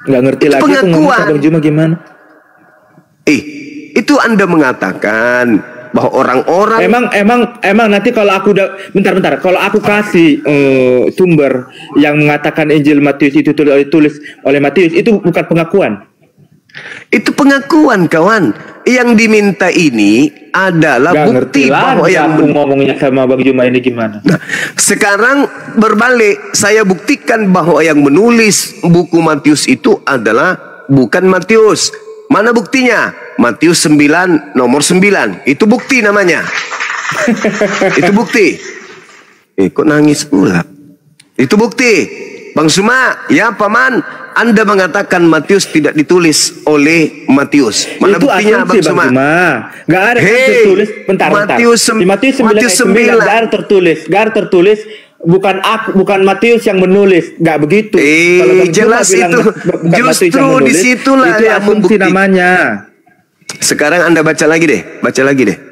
Nggak ngerti lagi pengakuan. Cuma gimana? Itu Anda mengatakan bahwa orang-orang emang nanti kalau aku udah bentar kalau aku kasih sumber yang mengatakan Injil Matius itu ditulis oleh Matius, itu bukan pengakuan. Itu pengakuan, kawan. Yang diminta ini adalah bukti bahwa yang aku ngomongnya sama Bang Juma ini gimana. Nah, sekarang berbalik, saya buktikan bahwa yang menulis buku Matius itu adalah bukan Matius. Mana buktinya? Matius 9 nomor 9. Itu bukti namanya. Itu bukti. Kok nangis pula? Itu bukti. Bang Suma, ya Paman, Anda mengatakan Matius tidak ditulis oleh Matius. Mana itu buktinya Bang Suma? Gak ada tertulis. Bentar. Matius 9 gak ada tertulis. Bukan Matius yang menulis, nggak begitu. Jelas itu. Justru disitulah yang membukti namanya. Sekarang Anda baca lagi deh.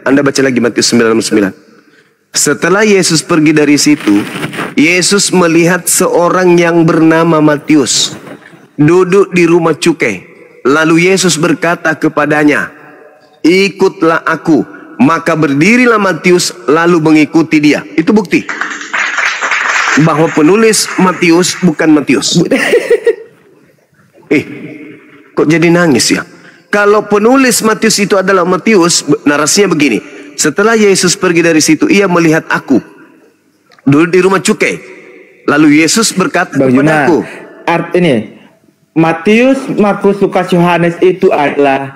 Anda baca lagi Matius 9:9. Setelah Yesus pergi dari situ, Yesus melihat seorang yang bernama Matius duduk di rumah cukai. Lalu Yesus berkata kepadanya, "Ikutlah aku." Maka berdirilah Matius lalu mengikuti dia. Itu bukti bahwa penulis Matius bukan Matius. Kok jadi nangis ya? Kalau penulis Matius itu adalah Matius, narasinya begini. Setelah Yesus pergi dari situ, ia melihat aku duduk di rumah cukai. Lalu Yesus berkata kepadaku. Ini Matius, Markus, Lukas, Yohanes itu adalah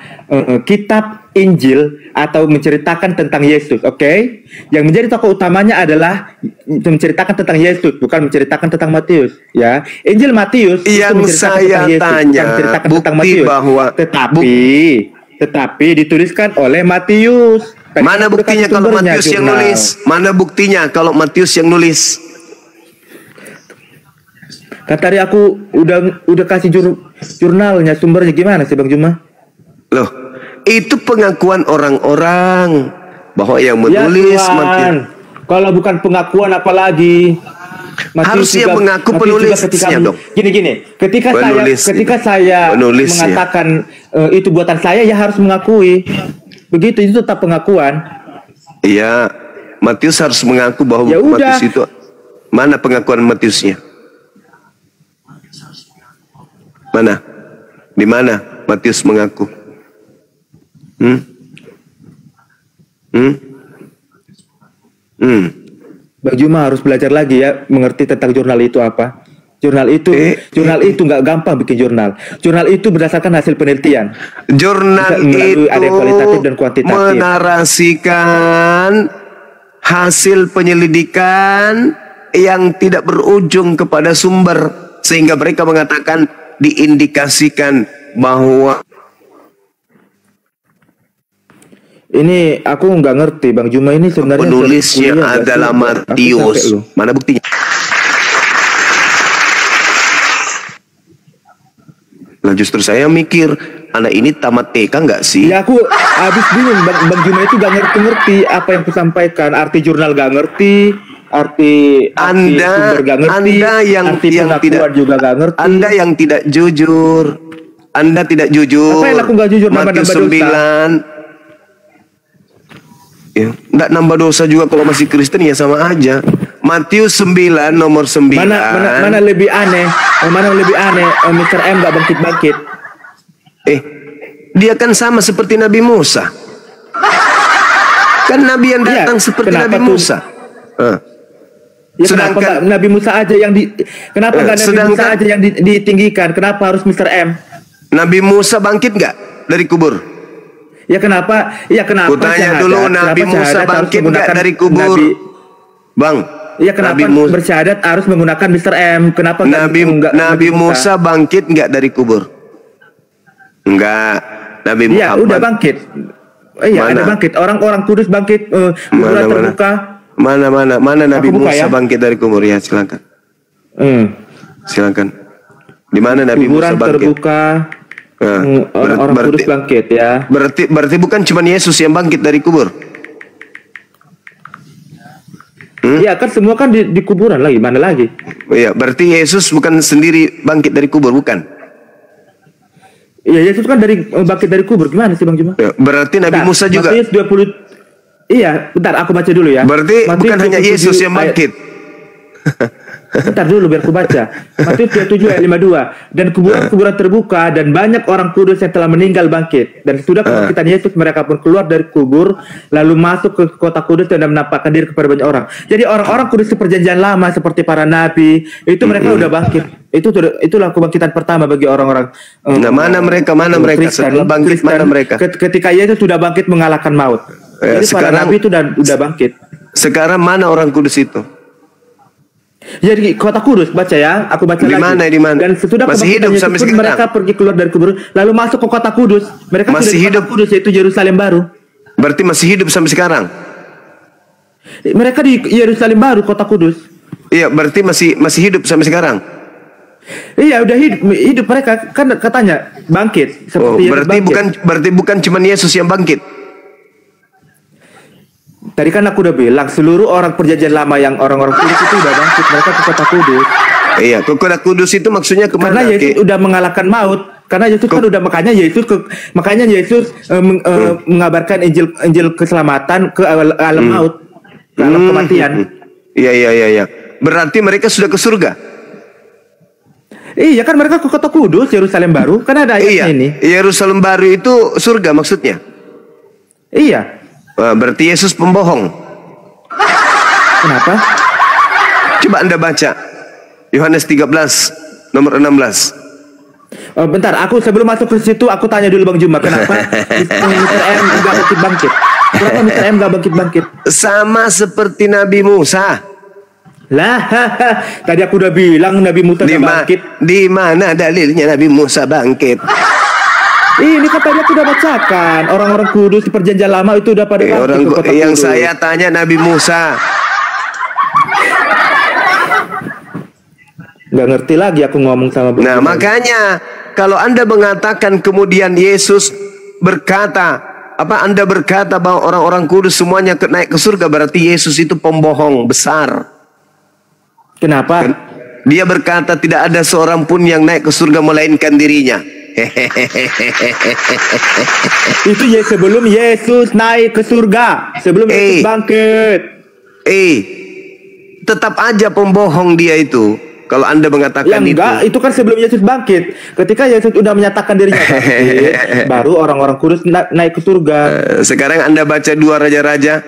kitab Injil atau menceritakan tentang Yesus, oke? Yang menjadi tokoh utamanya adalah menceritakan tentang Yesus, bukan menceritakan tentang Matius, ya. Injil Matius yang saya tanya bukti bahwa tetapi dituliskan oleh Matius. Mana buktinya kalau Matius yang nulis? Mana buktinya kalau Matius yang nulis? Kan tadi aku udah kasih jurnalnya, sumbernya gimana sih Bang Juma? Loh, itu pengakuan orang-orang bahwa yang menulis Matius. Kalau bukan pengakuan apalagi? Harusnya mengaku penulisnya dong. Gini, ketika saya mengatakan itu buatan saya, ya harus mengakui. Begitu, itu tetap pengakuan. Iya, Matius harus mengaku bahwa Matius itu. Mana pengakuan Matiusnya? Mana? Di mana Matius mengaku? Bang Juma harus belajar lagi ya, mengerti tentang jurnal itu apa. Jurnal itu nggak gampang bikin jurnal. Jurnal itu berdasarkan hasil penelitian. Jurnal itu ada kualitatif dan kuantitatif. Menarasikan hasil penyelidikan yang tidak berujung kepada sumber, sehingga mereka mengatakan diindikasikan bahwa ini aku nggak ngerti Bang Juma ini sebenarnya penulisnya adalah Matius. Mana buktinya? Nah justru saya mikir anak ini tamat TK nggak sih? Ya aku habis bingung Bang Juma itu nggak ngerti apa yang kusampaikan. Arti jurnal nggak ngerti, Anda, sumber gak ngerti, Anda yang tidak juga gak ngerti. Anda yang tidak jujur. Anda tidak jujur. Apa yang aku gak jujur? Matius 9. Ya, enggak nambah dosa juga kalau masih Kristen ya sama aja. Matius 9 nomor 9. Mana lebih aneh? Mana lebih aneh? Mr. M gak bangkit-bangkit. Dia kan sama seperti Nabi Musa. Kan Nabi yang datang seperti Nabi Musa. Ya, sedangkan Nabi Musa aja yang kenapa nggak Nabi Musa aja yang ditinggikan? Kenapa harus Mr. M? Nabi Musa bangkit nggak dari kubur? Ya kenapa? Ya kenapa? Kutanya dulu, Nabi Musa bangkit nggak dari kubur? Bang. Ya kenapa bersyahadat harus menggunakan Mr. M? Kenapa Nabi Musa bangkit nggak dari kubur? Enggak. Nabi Muhammad. Ya udah bangkit. Iya ada bangkit. Orang-orang kudus bangkit. Kuburan terbuka. Mana Nabi Musa bangkit dari kubur? Ya silakan. Silakan. Di mana Nabi Musa bangkit? Terbuka. Orang kudus bangkit ya. Berarti bukan cuma Yesus yang bangkit dari kubur. Iya kan semua kan di kuburan lagi. Mana lagi? Iya, berarti Yesus bukan sendiri bangkit dari kubur, bukan? Iya, Yesus kan bangkit dari kubur. Gimana sih Bang Juma? Ya, berarti Nabi Musa juga. Matius 20. Iya, bentar aku baca dulu ya. Berarti Matius bukan hanya Yesus yang bangkit. Bentar dulu biar aku baca. Matius 27 ayat 52. Dan kuburan terbuka dan banyak orang kudus yang telah meninggal bangkit. Dan sudah kebangkitan Yesus mereka pun keluar dari kubur lalu masuk ke kota kudus dan menampakkan diri kepada banyak orang. Jadi orang-orang kudus perjanjian lama seperti para nabi itu mereka udah bangkit. Itulah kebangkitan pertama bagi orang-orang. Mana mereka setelah bangkit Kristen, mana mereka? Ketika Yesus sudah bangkit mengalahkan maut. Jadi para nabi itu udah bangkit. Sekarang mana orang kudus itu? Jadi kota kudus baca ya, aku baca lagi. Di mana? Dan sesudah masih hidup sampai sekarang. Mereka pergi keluar dari kubur, lalu masuk ke kota kudus. Mereka masih sudah hidup di kota kudus yaitu Yerusalem baru. Berarti masih hidup sampai sekarang. Mereka di Yerusalem baru, kota kudus. Iya, berarti masih hidup sampai sekarang. Iya, udah hidup mereka kan katanya bangkit. Berarti bukan cuma Yesus yang bangkit. Tadi kan aku udah bilang seluruh orang perjanjian lama yang orang-orang kudus itu udah bangkit, mereka ke kota kudus. Iya, ke kota kudus itu maksudnya kemana? Karena Yesus udah mengalahkan maut. Karena Yesus kan udah makanya Yesus mengabarkan Injil keselamatan ke alam maut, ke alam kematian. Iya. Berarti mereka sudah ke surga. Iya kan mereka ke kota kudus, Yerusalem baru. Kan ada ayatnya ini. Yerusalem baru itu surga maksudnya. Iya. Berarti Yesus pembohong. Kenapa? Coba Anda baca Yohanes 13 nomor 16. Bentar, aku sebelum masuk ke situ aku tanya dulu Bang Juma, kenapa Mr. M gak bangkit-bangkit? Kenapa Mr. M gak bangkit-bangkit? Sama seperti Nabi Musa. Lah, tadi aku udah bilang Nabi Musa gak bangkit. Di mana dalilnya Nabi Musa bangkit? Ini kan tadi aku udah bacakan. Orang-orang kudus di perjanjian lama itu udah pada bangkit ke kota yang kudus. Saya tanya Nabi Musa. Gak ngerti lagi aku ngomong sama Bang. Nah makanya kalau Anda mengatakan kemudian Yesus berkata Anda berkata bahwa orang-orang kudus semuanya naik ke surga, berarti Yesus itu pembohong besar. Kenapa? Dia berkata tidak ada seorang pun yang naik ke surga melainkan dirinya. Itu ya sebelum Yesus naik ke surga, sebelum Yesus bangkit. Tetap aja pembohong dia itu. Kalau Anda mengatakan itu kan sebelum Yesus bangkit. Ketika Yesus udah menyatakan dirinya bangkit, baru orang-orang kudus naik ke surga. Sekarang Anda baca 2 Raja-Raja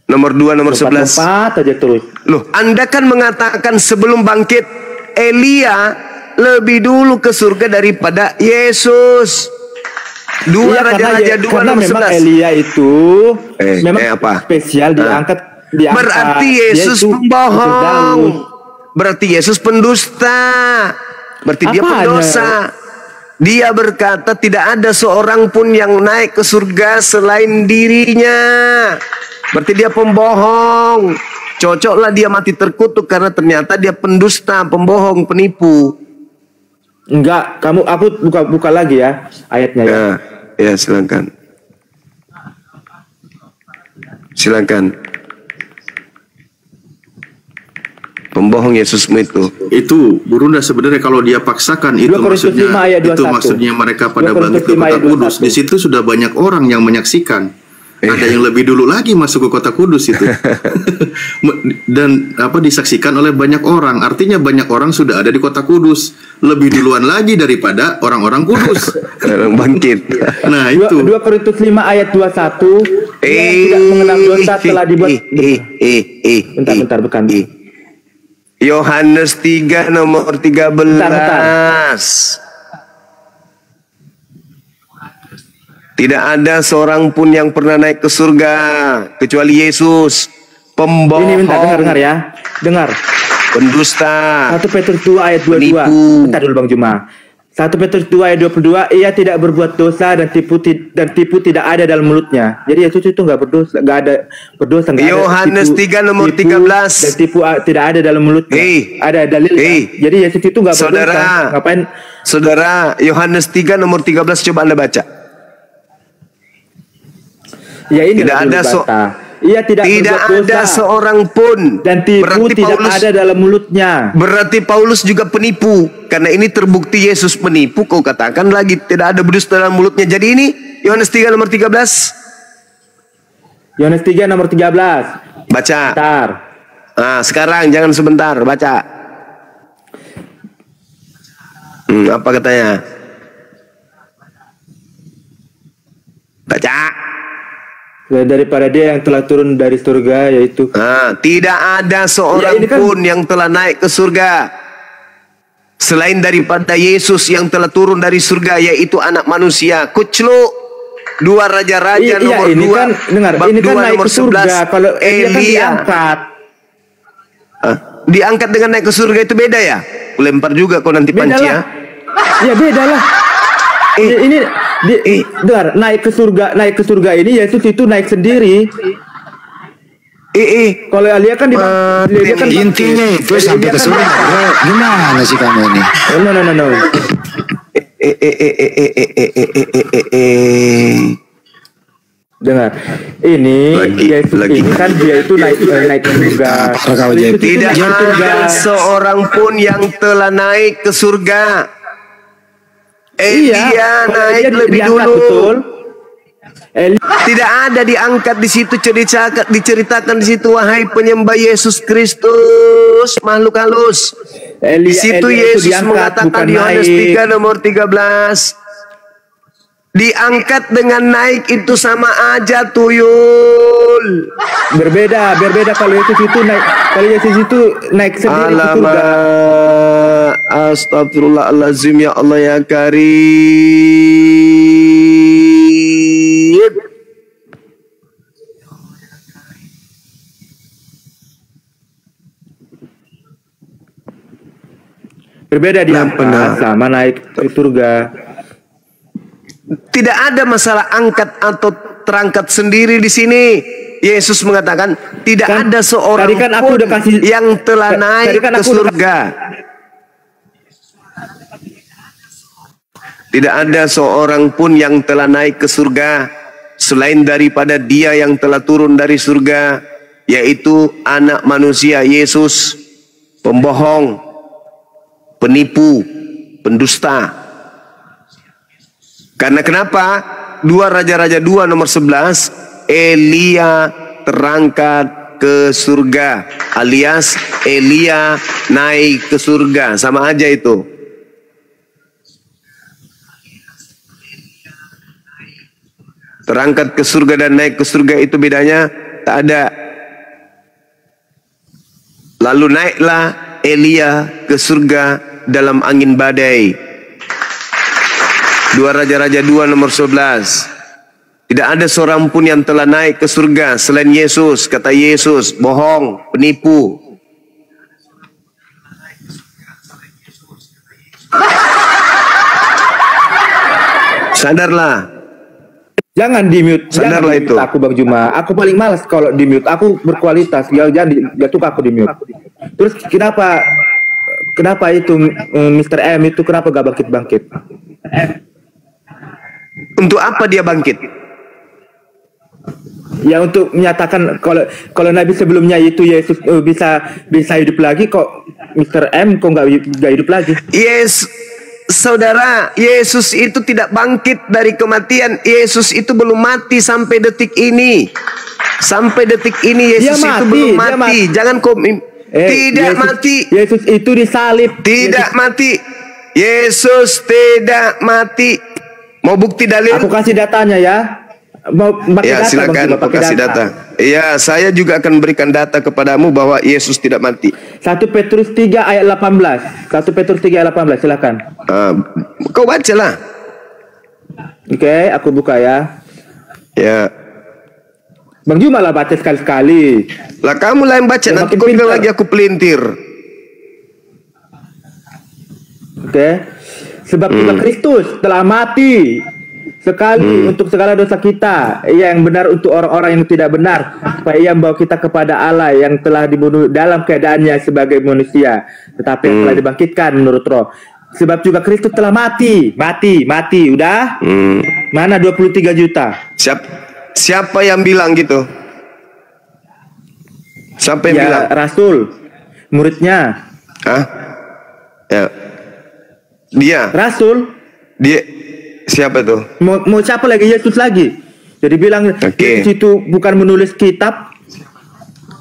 nomor 2 nomor 11. 4 aja terus. Loh, Anda kan mengatakan sebelum bangkit Elia lebih dulu ke surga daripada Yesus. 2 Raja-Raja 2 nomor 11. Memang Elia itu memang spesial diangkat. Berarti Yesus pembohong. Berarti Yesus pendusta. Berarti dia pendosa. Dia berkata tidak ada seorang pun yang naik ke surga selain dirinya. Berarti dia pembohong. Cocoklah dia mati terkutuk karena ternyata dia pendusta, pembohong, penipu. Enggak, aku buka lagi ya ayatnya ya. Ya, silakan. Pembohong Yesusmu itu Burunda sebenarnya kalau dia paksakan itu 2 Korintus 5 ayat 21. itu maksudnya mereka pada 2 Korintus bangkit ke 5 kota ayat Kudus. 21. Di situ sudah banyak orang yang menyaksikan. Ada yang lebih dulu lagi masuk ke kota Kudus itu. Dan disaksikan oleh banyak orang. Artinya banyak orang sudah ada di kota Kudus lebih duluan lagi daripada orang-orang Kudus. Orang bangkit. Nah, itu 2 Korintus 5 ayat 21. Yang tidak mengenal dosa telah dibuat. Bentar, bukan. Yohanes 3 nomor 13. Tidak ada seorang pun yang pernah naik ke surga kecuali Yesus. Pembohong. Ini bentar, dengar ya. Dengar. Pendusta. 1 Petrus 2 ayat 22. Penipu. Bentar dulu Bang Juma. 1 Petrus 2 ayat 22, ia tidak berbuat dosa dan tipu tidak ada dalam mulutnya. Jadi Yesus itu nggak berdosa, nggak ada berdosa. Yohanes 3 nomor 13. Dan tipu tidak ada dalam mulutnya. Ada dalil. Jadi Yesus itu nggak berdosa. Ngapain? Saudara, Yohanes 3 nomor 13 coba Anda baca. Ya ini tidak ada ia tidak ada seorang pun dan tipu tidak ada dalam mulutnya. Berarti Paulus juga penipu. Karena ini terbukti Yesus penipu. Kau katakan lagi tidak ada berdusta dalam mulutnya. Jadi ini Yohanes 3 nomor 13. Yohanes 3 nomor 13. Baca. Bentar. Nah, sekarang jangan sebentar, baca. Apa katanya? Baca. Daripada dia yang telah turun dari surga, yaitu tidak ada seorang pun yang telah naik ke surga selain daripada Yesus yang telah turun dari surga, yaitu Anak Manusia. Kucluk 2 Raja-Raja nomor 2 kan, dengar, bab ini 2 kan naik nomor ke surga. 11. Kalau Elia kan diangkat. Diangkat dengan naik ke surga itu beda ya? Lempar juga kau nanti panci ya. Ya beda lah. Dengar, naik ke surga ini Yesus itu naik sendiri. Kalau Elia kan intinya itu sampai ke surga. Gimana sih kamu ini? No. Dengar, ini Yesus ini kan dia itu naik ke surga. Tidak ada seorang pun yang telah naik ke surga. Elia naik lebih dulu. Betul. Tidak ada diangkat di situ, diceritakan di situ, wahai penyembah Yesus Kristus, makhluk halus. Di situ Yesus mengatakan di Yohanes 3 nomor 13, diangkat dengan naik itu sama aja tuyul. Berbeda kalau Yesus itu naik sendiri ke surga. Astagfirullahaladzim, ya Allah ya Karim. Berbeda dia sama naik ke surga. Tidak ada masalah angkat atau terangkat sendiri di sini. Yesus mengatakan tidak ada seorang pun yang telah naik ke surga. Tidak ada seorang pun yang telah naik ke surga selain daripada Dia yang telah turun dari surga, yaitu Anak Manusia Yesus. Pembohong, penipu, pendusta. Karena kenapa? 2 Raja-Raja 2 nomor 11, Elia terangkat ke surga, alias Elia naik ke surga, sama aja itu. Terangkat ke surga dan naik ke surga itu bedanya tak ada. Lalu naiklah Elia ke surga dalam angin badai. 2 Raja-Raja 2 nomor 11. Tidak ada seorang pun yang telah naik ke surga selain Yesus. Kata Yesus, bohong, penipu. Sadarlah. Jangan di mute. Sadarlah itu. Aku Bang Juma. Aku paling malas kalau di mute. Aku berkualitas. Jangan jatuh aku di mute. Terus kenapa itu Mr. M itu kenapa gak bangkit-bangkit? Untuk apa dia bangkit? Ya untuk menyatakan kalau Nabi sebelumnya itu Yesus bisa hidup lagi, kok Mr. M kok nggak hidup lagi? Yes, saudara, Yesus itu tidak bangkit dari kematian. Yesus itu belum mati sampai detik ini. Sampai detik ini Yesus itu belum mati. Jangan tidak Yesus, mati. Yesus itu disalib. Tidak mati. Yesus tidak mati. Mau bukti dalil? Aku kasih datanya ya. Mau pakai ya, data, silakan Bang, kasih data. Iya, saya juga akan berikan data kepadamu bahwa Yesus tidak mati. 1 Petrus 3 ayat 18. 1 Petrus 3 ayat 18, silakan. Kau bacalah. Oke, aku buka ya. Ya. Bang Juma lah baca sekali-sekali. Lah kamu lah yang baca, nanti kau bilang lagi aku pelintir. Oke. Sebab juga Kristus telah mati sekali untuk segala dosa kita, yang benar untuk orang-orang yang tidak benar, supaya ia membawa kita kepada Allah yang telah dibunuh dalam keadaannya sebagai manusia, tetapi yang telah dibangkitkan menurut Roh. Sebab juga Kristus telah mati, udah? Mana 23 juta? Siapa yang bilang gitu? Siapa yang bilang? Rasul, muridnya. Hah? Ya. Dia. Rasul. Dia. Siapa tuh? Mau siapa lagi? Yesus lagi. Jadi bilang Yesus itu bukan menulis kitab.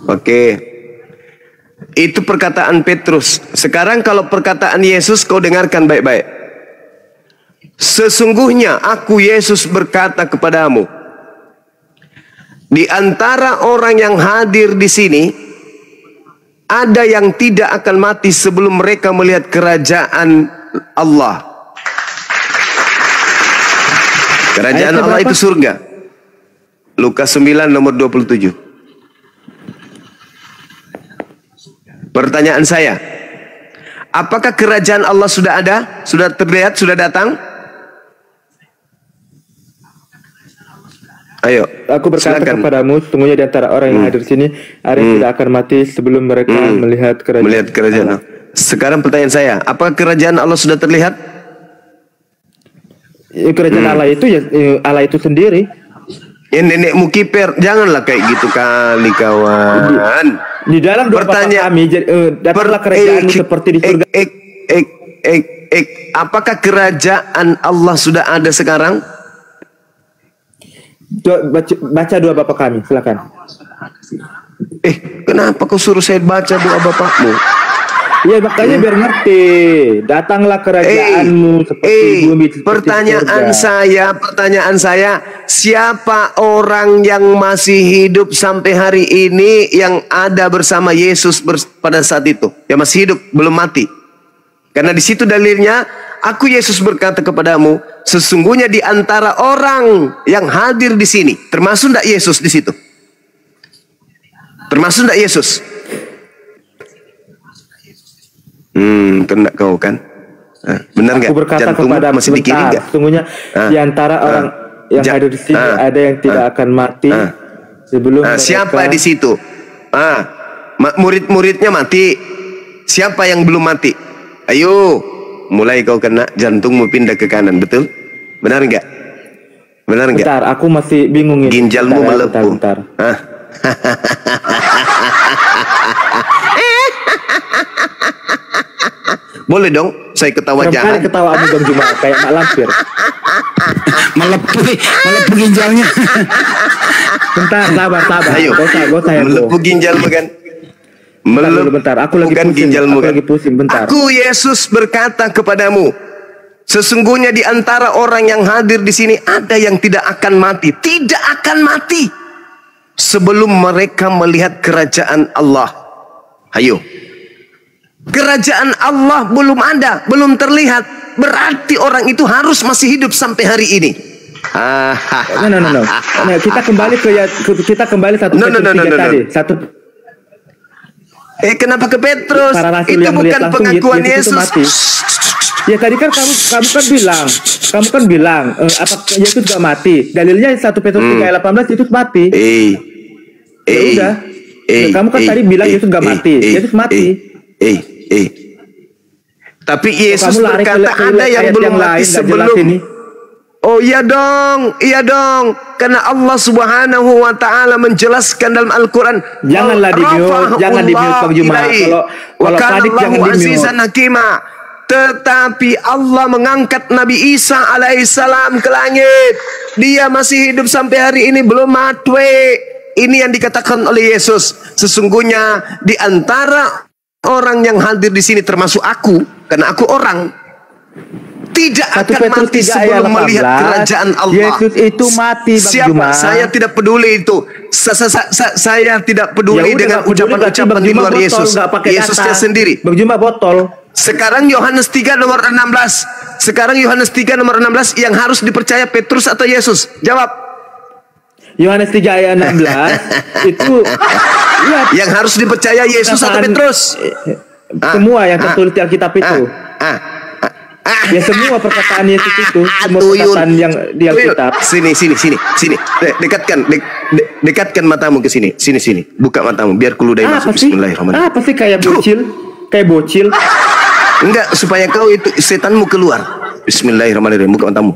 Oke. Itu perkataan Petrus. Sekarang kalau perkataan Yesus kau dengarkan baik-baik. Sesungguhnya aku Yesus berkata kepadamu, di antara orang yang hadir di sini ada yang tidak akan mati sebelum mereka melihat kerajaan Allah. Kerajaan Allah itu surga. Lukas 9 nomor 27. Pertanyaan saya, apakah kerajaan Allah sudah ada? Sudah terlihat? Sudah datang? Ayo, aku berkata kepadamu, sesungguhnya di antara orang yang hadir di sini ada yang tidak akan mati sebelum mereka melihat kerajaan Allah. Sekarang pertanyaan saya, apakah kerajaan Allah sudah terlihat? Kerajaan Allah itu ya Allah itu sendiri. Ya nenekmu kiper, janganlah kayak gitu kali kawan. Di dalam doa kami, datanglah kerajaanmu seperti di surga. Apakah kerajaan Allah sudah ada sekarang? Baca doa Bapa kami, silakan. Kenapa kau suruh saya baca doa Bapakmu? Ya makanya biar ngerti. Datanglah kerajaanmu seperti bumi. Pertanyaan saya, siapa orang yang masih hidup sampai hari ini yang ada bersama Yesus pada saat itu? Yang masih hidup, belum mati. Karena di situ dalilnya, aku Yesus berkata kepadamu, sesungguhnya di antara orang yang hadir di sini, termasuk tidak Yesus di situ? Termasuk tidak Yesus? Kena kau kan? Benar nggak? Aku berkata kepada masih di kiri nggak? Sesungguhnya di antara orang yang hadir di sini ada yang tidak akan mati sebelum siapa di situ? Murid-muridnya mati. Siapa yang belum mati? Ayo, mulai kau kena, jantungmu pindah ke kanan, betul? Benar nggak? Benar nggak? Bentar, aku masih bingung ini. Ginjalmu melepuh. Bentar. Boleh dong, saya ketawa jahat. Ketawamu Bang Juma kayak mak lampir. Melepuh ginjalnya. Bentar, sabar. Ayo, melepuh ginjalmu kan? Bentar, aku lagi pusing. Aku lagi pusing, bentar. Aku Yesus berkata kepadamu, sesungguhnya di antara orang yang hadir di sini ada yang tidak akan mati, sebelum mereka melihat kerajaan Allah. Ayo. Kerajaan Allah belum ada, belum terlihat. Berarti orang itu harus masih hidup sampai hari ini. No. Kita kembali satu tadi. Kenapa ke Petrus? Itu bukan pengakuan Yesus. Ya tadi kan kamu kan bilang apa Yesus gak mati. Dalilnya 1 Petrus 3 ayat 18 Yesus mati. Ya udah. Kamu kan tadi bilang Yesus gak mati. Yesus mati. Tapi Yesus berkata ada yang belum mati sebelum. Oh iya dong, iya dong. Karena Allah Subhanahu wa taala menjelaskan dalam Al-Qur'an. Janganlah di-mute, jangan di-mute Bang Juma. Kalau Padik jangan di-mute. Tetapi Allah mengangkat Nabi Isa alaihissalam ke langit. Dia masih hidup sampai hari ini, belum mati. Ini yang dikatakan oleh Yesus. Sesungguhnya di antara orang yang hadir di sini termasuk aku, karena aku orang, tidak akan mati sebelum melihat kerajaan Allah. Yesus itu mati, Bang Siapa? Juma. Saya tidak peduli itu. Saya tidak peduli dengan ucapan-ucapan di luar Yesus. Yesusnya sendiri. Bang Juma botol. Sekarang Yohanes 3 nomor 16. Sekarang Yohanes 3 nomor 16 yang harus dipercaya Petrus atau Yesus? Jawab. Yohanes 3 ayat 16 itu ya, yang harus dipercaya Yesus atau Petrus? Semua yang tertulis di Alkitab itu. Ya semua perkataan Yesus itu, semua perkataan yang di Alkitab. Sini. Dekatkan matamu ke sini. Sini. Buka matamu biar keluar masuk. Bismillahirrahmanirrahim. Apa sih kayak bocil? Kayak bocil. Enggak, supaya kau itu setanmu keluar. Bismillahirrahmanirrahim. Buka matamu.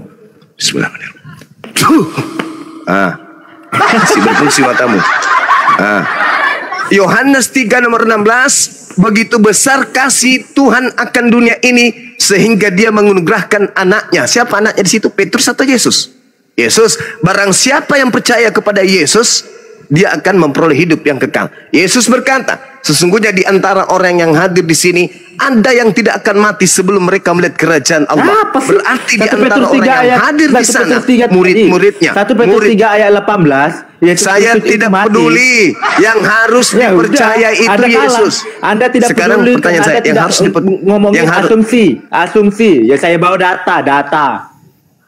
Bismillahirrahmanirrahim. Masih berfungsi matamu. Yohanes 3 nomor 16. Begitu besar kasih Tuhan akan dunia ini sehingga dia menganugerahkan anaknya. Siapa anaknya di situ? Petrus atau Yesus? Yesus. Barang siapa yang percaya kepada Yesus, dia akan memperoleh hidup yang kekal. Yesus berkata, sesungguhnya di antara orang yang hadir di sini ada yang tidak akan mati sebelum mereka melihat kerajaan Allah. Berarti di antara orang yang hadir di sana murid-muridnya. 1 Petrus 3 ayat 18. Saya tidak peduli. Yang harus dipercaya itu Yesus. Anda tidak sekarang peduli. Pertanyaan saya, yang harus ngomongin asumsi. Ya saya bawa data.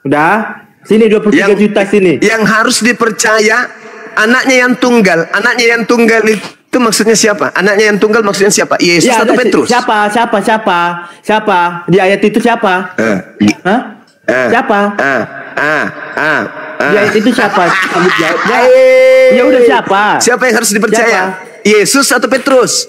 Udah? Sini 23 juta sini. Yang harus dipercaya anaknya yang tunggal. Anaknya yang tunggal itu maksudnya siapa? Anaknya yang tunggal maksudnya siapa? Yesus atau Petrus? Siapa? Di ayat itu siapa? Siapa? Di ayat itu siapa? Kamu jawab. Ya udah siapa? Siapa yang harus dipercaya? Yesus atau Petrus?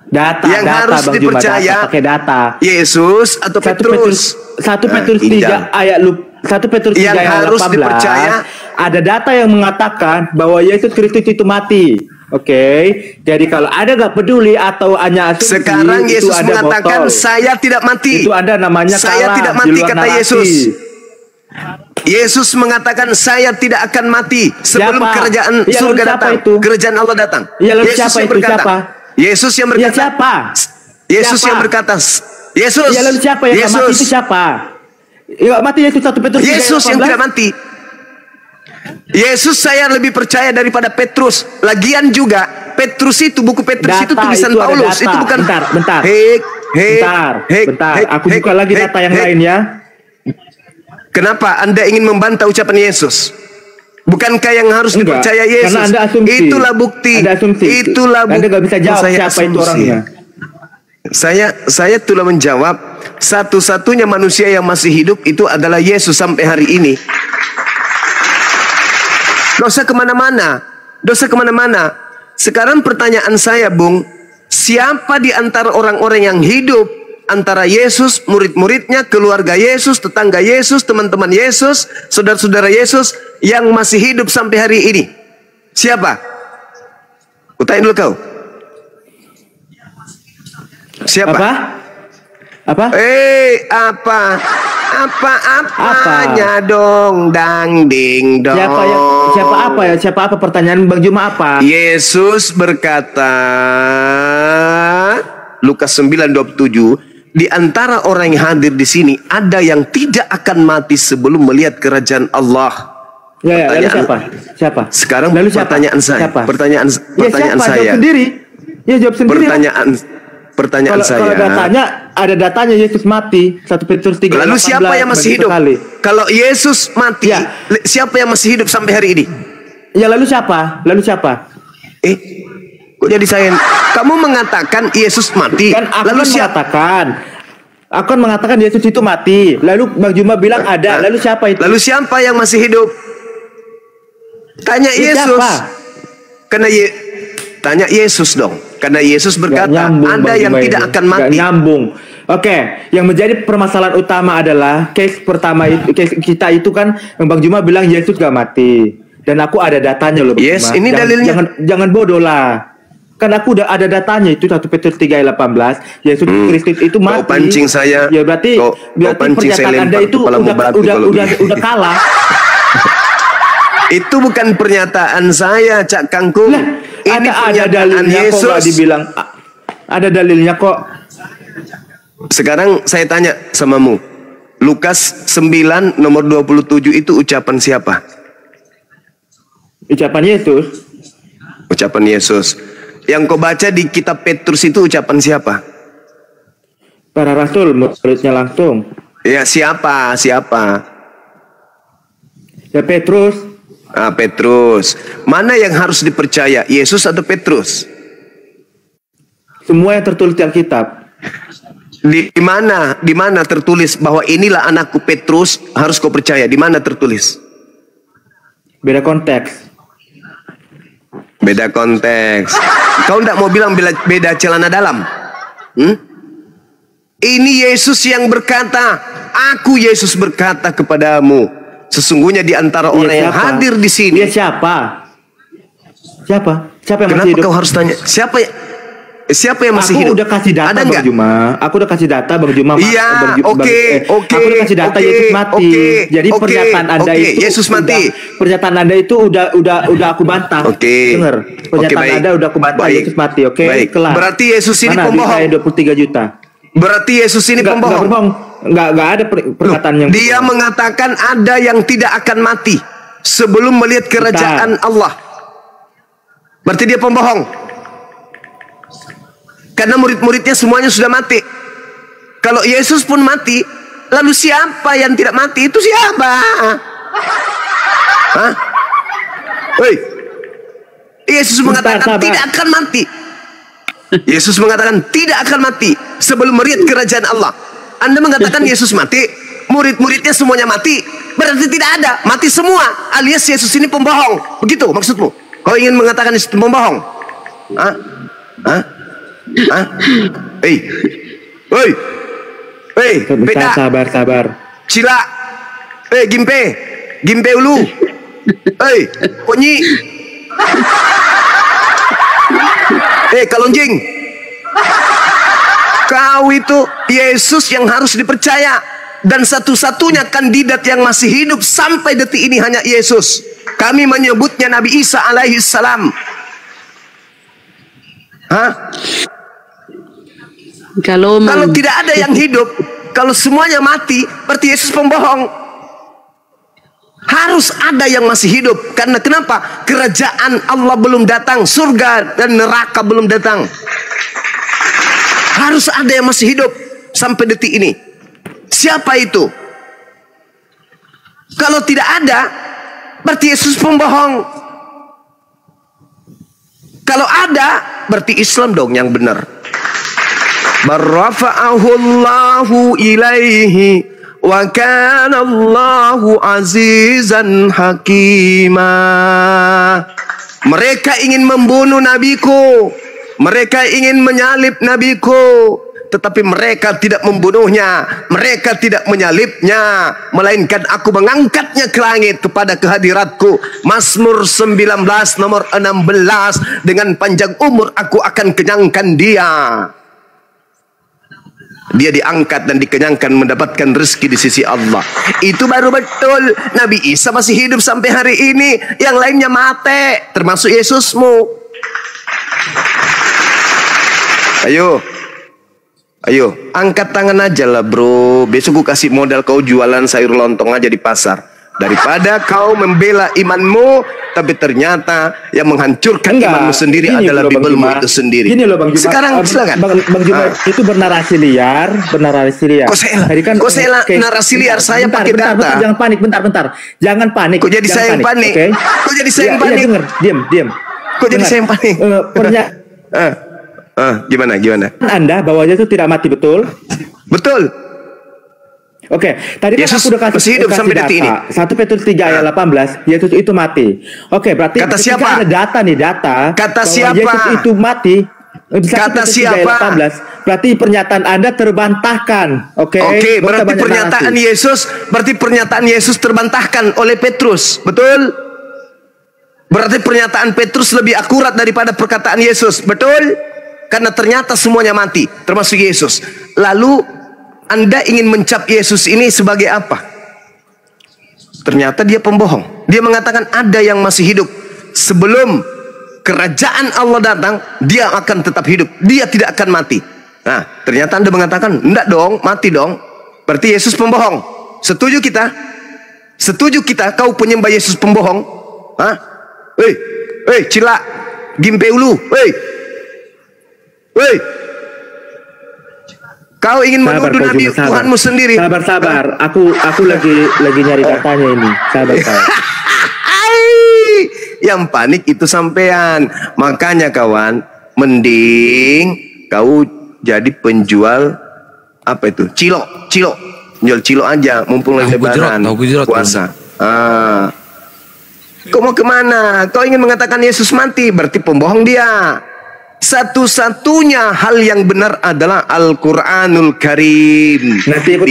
Data. Yang harus dipercaya pakai data. Yesus atau Petrus? 1 Petrus 3 ayat 1 Petrus 3 ayat 18 harus dipercaya. Ada data yang mengatakan bahwa Yesus Kristus itu mati. Jadi kalau ada gak peduli atau hanya asumsi, sekarang Yesus mengatakan botol. Saya tidak mati. Itu ada namanya saya tidak mati kata narasi. Yesus mengatakan saya tidak akan mati sebelum kerajaan surga datang. Kerajaan Allah datang. Yesus yang berkata. Yesus yang berkata. Siapa? Yesus yang berkata. Yesus. Ya lalu siapa yang mati itu siapa? Ya mati Yesus 1 Petrus 3 Yesus yang tidak mati. Yesus saya lebih percaya daripada Petrus. Lagian juga Petrus itu, buku Petrus data itu tulisan itu Paulus. Itu bukan. Bentar. Aku buka lagi data yang lain ya. Kenapa Anda ingin membantah ucapan Yesus? Bukankah yang harus dipercaya Yesus? Karena Anda asumsi. Itulah bukti. Itulah bukti. Anda nggak bisa jawab siapa itu orangnya. Saya telah menjawab. Satu-satunya manusia yang masih hidup itu adalah Yesus sampai hari ini. Dosa kemana-mana. Sekarang pertanyaan saya, Bung, siapa di antara orang-orang yang hidup antara Yesus, murid-muridnya, keluarga Yesus, tetangga Yesus, teman-teman Yesus, saudara-saudara Yesus yang masih hidup sampai hari ini? Siapa? Kutanya dulu kau. Siapa? Apa? Apanya dong, ding dong. Siapa apa pertanyaan Bang Juma apa? Yesus berkata, Lukas 9:27, di antara orang yang hadir di sini ada yang tidak akan mati sebelum melihat kerajaan Allah. Lalu siapa? Sekarang lalu pertanyaan saya. Pertanyaan saya. Jawab sendiri. Jawab sendiri. Pertanyaan saya. Kalau datanya ada datanya Yesus mati 1 Petrus 3. Lalu siapa yang masih hidup? Kalau Yesus mati, siapa yang masih hidup sampai hari ini? Ya lalu siapa? Kok jadi saya? Kamu mengatakan Yesus mati. Kan lalu Aku mengatakan Yesus itu mati. Lalu Bang Juma bilang ada. Lalu siapa itu? Lalu siapa yang masih hidup? Tanya Yesus. Tanya Yesus dong. Karena Yesus berkata, Anda yang tidak akan mati. Oke, yang menjadi permasalahan utama adalah case pertama itu, case kita itu kan Bang Juma bilang Yesus gak mati. Dan aku ada datanya loh Bang Yes, Juma. ini dalilnya. Jangan bodoh lah. Kan aku udah ada datanya itu 1 Petrus 3 ayat 18. Yesus Kristus itu mati. Kau pancing saya. Ya berarti kau pancing saya, pernyataan Anda lempar itu kepalamu batu kalau begini. udah kalah. Itu bukan pernyataan saya, Cak Kangkung. Ini ada pernyataan dalilnya kok nggak Yesus. dibilang. Ada dalilnya kok. Sekarang saya tanya samamu. Lukas 9 nomor 27 itu ucapan siapa? Ucapan Yesus. Ucapan Yesus. Yang kau baca di kitab Petrus itu ucapan siapa? Para rasul, muridnya langsung. Ya siapa? Siapa? Ya Petrus. Ah, Petrus. Mana yang harus dipercaya? Yesus atau Petrus? Semua yang tertulis di Alkitab. Di mana tertulis bahwa inilah anakku Petrus, harus kau percaya? Di mana tertulis? Beda konteks. Beda konteks. Kau tidak mau bilang beda celana dalam? Ini Yesus yang berkata, aku Yesus berkata kepadamu, sesungguhnya di antara orang yang hadir di sini. Dia siapa? Siapa? Siapa yang Kenapa masih hidup? kau harus tanya? Siapa yang masih hidup? Aku udah kasih data Ada Bang nggak? Juma. Aku udah kasih data Bang Juma. Iya, oke. Aku udah kasih data Yesus mati. Jadi pernyataan Anda itu Yesus mati. Pernyataan Anda itu udah aku bantah. Oke. Dengar. Pernyataan baik. Anda udah aku bantah. Baik. Yesus mati, oke? Baik. Kelar. Berarti Yesus ini Mana pembohong. Saya 23 juta. Berarti Yesus ini pembohong. Enggak ada perkataan yang Dia mengatakan ada yang tidak akan mati sebelum melihat kerajaan Allah. Berarti dia pembohong. Karena murid-muridnya semuanya sudah mati. Kalau Yesus pun mati, lalu siapa yang tidak mati? Itu siapa? Hah? Hei. Yesus mengatakan tidak akan mati. Yesus mengatakan tidak akan mati sebelum melihat kerajaan Allah. Anda mengatakan Yesus mati, murid-muridnya semuanya mati, berarti tidak ada, mati semua. Alias Yesus ini pembohong. Begitu maksudmu? Kau ingin mengatakan Yesus pembohong? Hah? Hah? Hah? Hei. Hei. Hei, beda. Sabar. Cila. Hei, Gimpe ulu. Hei, Konyi. Hei, Kalonjing. Kau itu Yesus yang harus dipercaya. Dan satu-satunya kandidat yang masih hidup sampai detik ini hanya Yesus. Kami menyebutnya Nabi Isa alaihi salam. Hah? Kalau tidak ada yang hidup, kalau semuanya mati, berarti Yesus pembohong. Harus ada yang masih hidup. Karena kenapa? Kerajaan Allah belum datang, surga dan neraka belum datang. Harus ada yang masih hidup sampai detik ini. Siapa itu? Kalau tidak ada, berarti Yesus pembohong. Kalau ada, berarti Islam dong yang benar. Barrafa'ahu Allahu ilaihi wa kana Allahu azizan hakima. Mereka ingin membunuh nabiku, mereka ingin menyalib nabiku, tetapi mereka tidak membunuhnya, mereka tidak menyalibnya, melainkan aku mengangkatnya ke langit kepada kehadiratku. Mazmur 19 nomor 16, dengan panjang umur aku akan kenyangkan dia. Dia diangkat dan dikenyangkan, mendapatkan rezeki di sisi Allah. Itu baru betul. Nabi Isa masih hidup sampai hari ini, yang lainnya mati, termasuk Yesusmu. Ayo, angkat tangan aja lah bro. Besok gue kasih modal kau jualan sayur lontong aja di pasar. Daripada kau membela imanmu, tapi ternyata yang menghancurkan imanmu sendiri adalah Bibelmu itu sendiri. Gini loh Bang Juma. Sekarang silakan. Bang Juma itu bernarasi liar. Kok saya narasi liar? Saya pakai data. Bentar, jangan panik, bentar. Jangan panik. Kok jadi saya yang panik? Okay? Kok jadi saya yang panik? Denger, diam. Kok jadi saya yang panik? Gimana? Anda bahwa Yesus tidak mati, betul? Betul. Oke, tadi kan Yesus aku udah masih hidup sampai data. detik ini. 1 Petrus 3 ayat 18, Yesus itu mati. Oke, berarti kata siapa? Ada data nih, data. Kata bahwa siapa? Yesus itu mati. Kata siapa? 18, berarti pernyataan Anda terbantahkan. Oke. Oke, berarti pernyataan Yesus terbantahkan oleh Petrus. Betul? Berarti pernyataan Petrus lebih akurat daripada perkataan Yesus. Betul? Karena ternyata semuanya mati, termasuk Yesus. Lalu Anda ingin mencap Yesus ini sebagai apa? Ternyata dia pembohong. Dia mengatakan ada yang masih hidup. Sebelum kerajaan Allah datang, dia akan tetap hidup. Dia tidak akan mati. Nah, ternyata Anda mengatakan, enggak dong, mati dong. Berarti Yesus pembohong. Setuju kita? Setuju kita kau penyembah Yesus pembohong? Hah? Cilak, gimpe ulu, kau ingin menuduh Nabi Tuhanmu sendiri. Sabar. Aku lagi nyari datanya ini. Sabar. Yang panik itu sampean. Makanya kawan, mending kau jadi penjual apa itu? Cilok. Jual cilok aja, mumpung lagi lebaran puasa. Kau mau kemana? Kau ingin mengatakan Yesus mati, berarti pembohong dia. Satu-satunya hal yang benar adalah Al-Quranul Karim. Nanti aku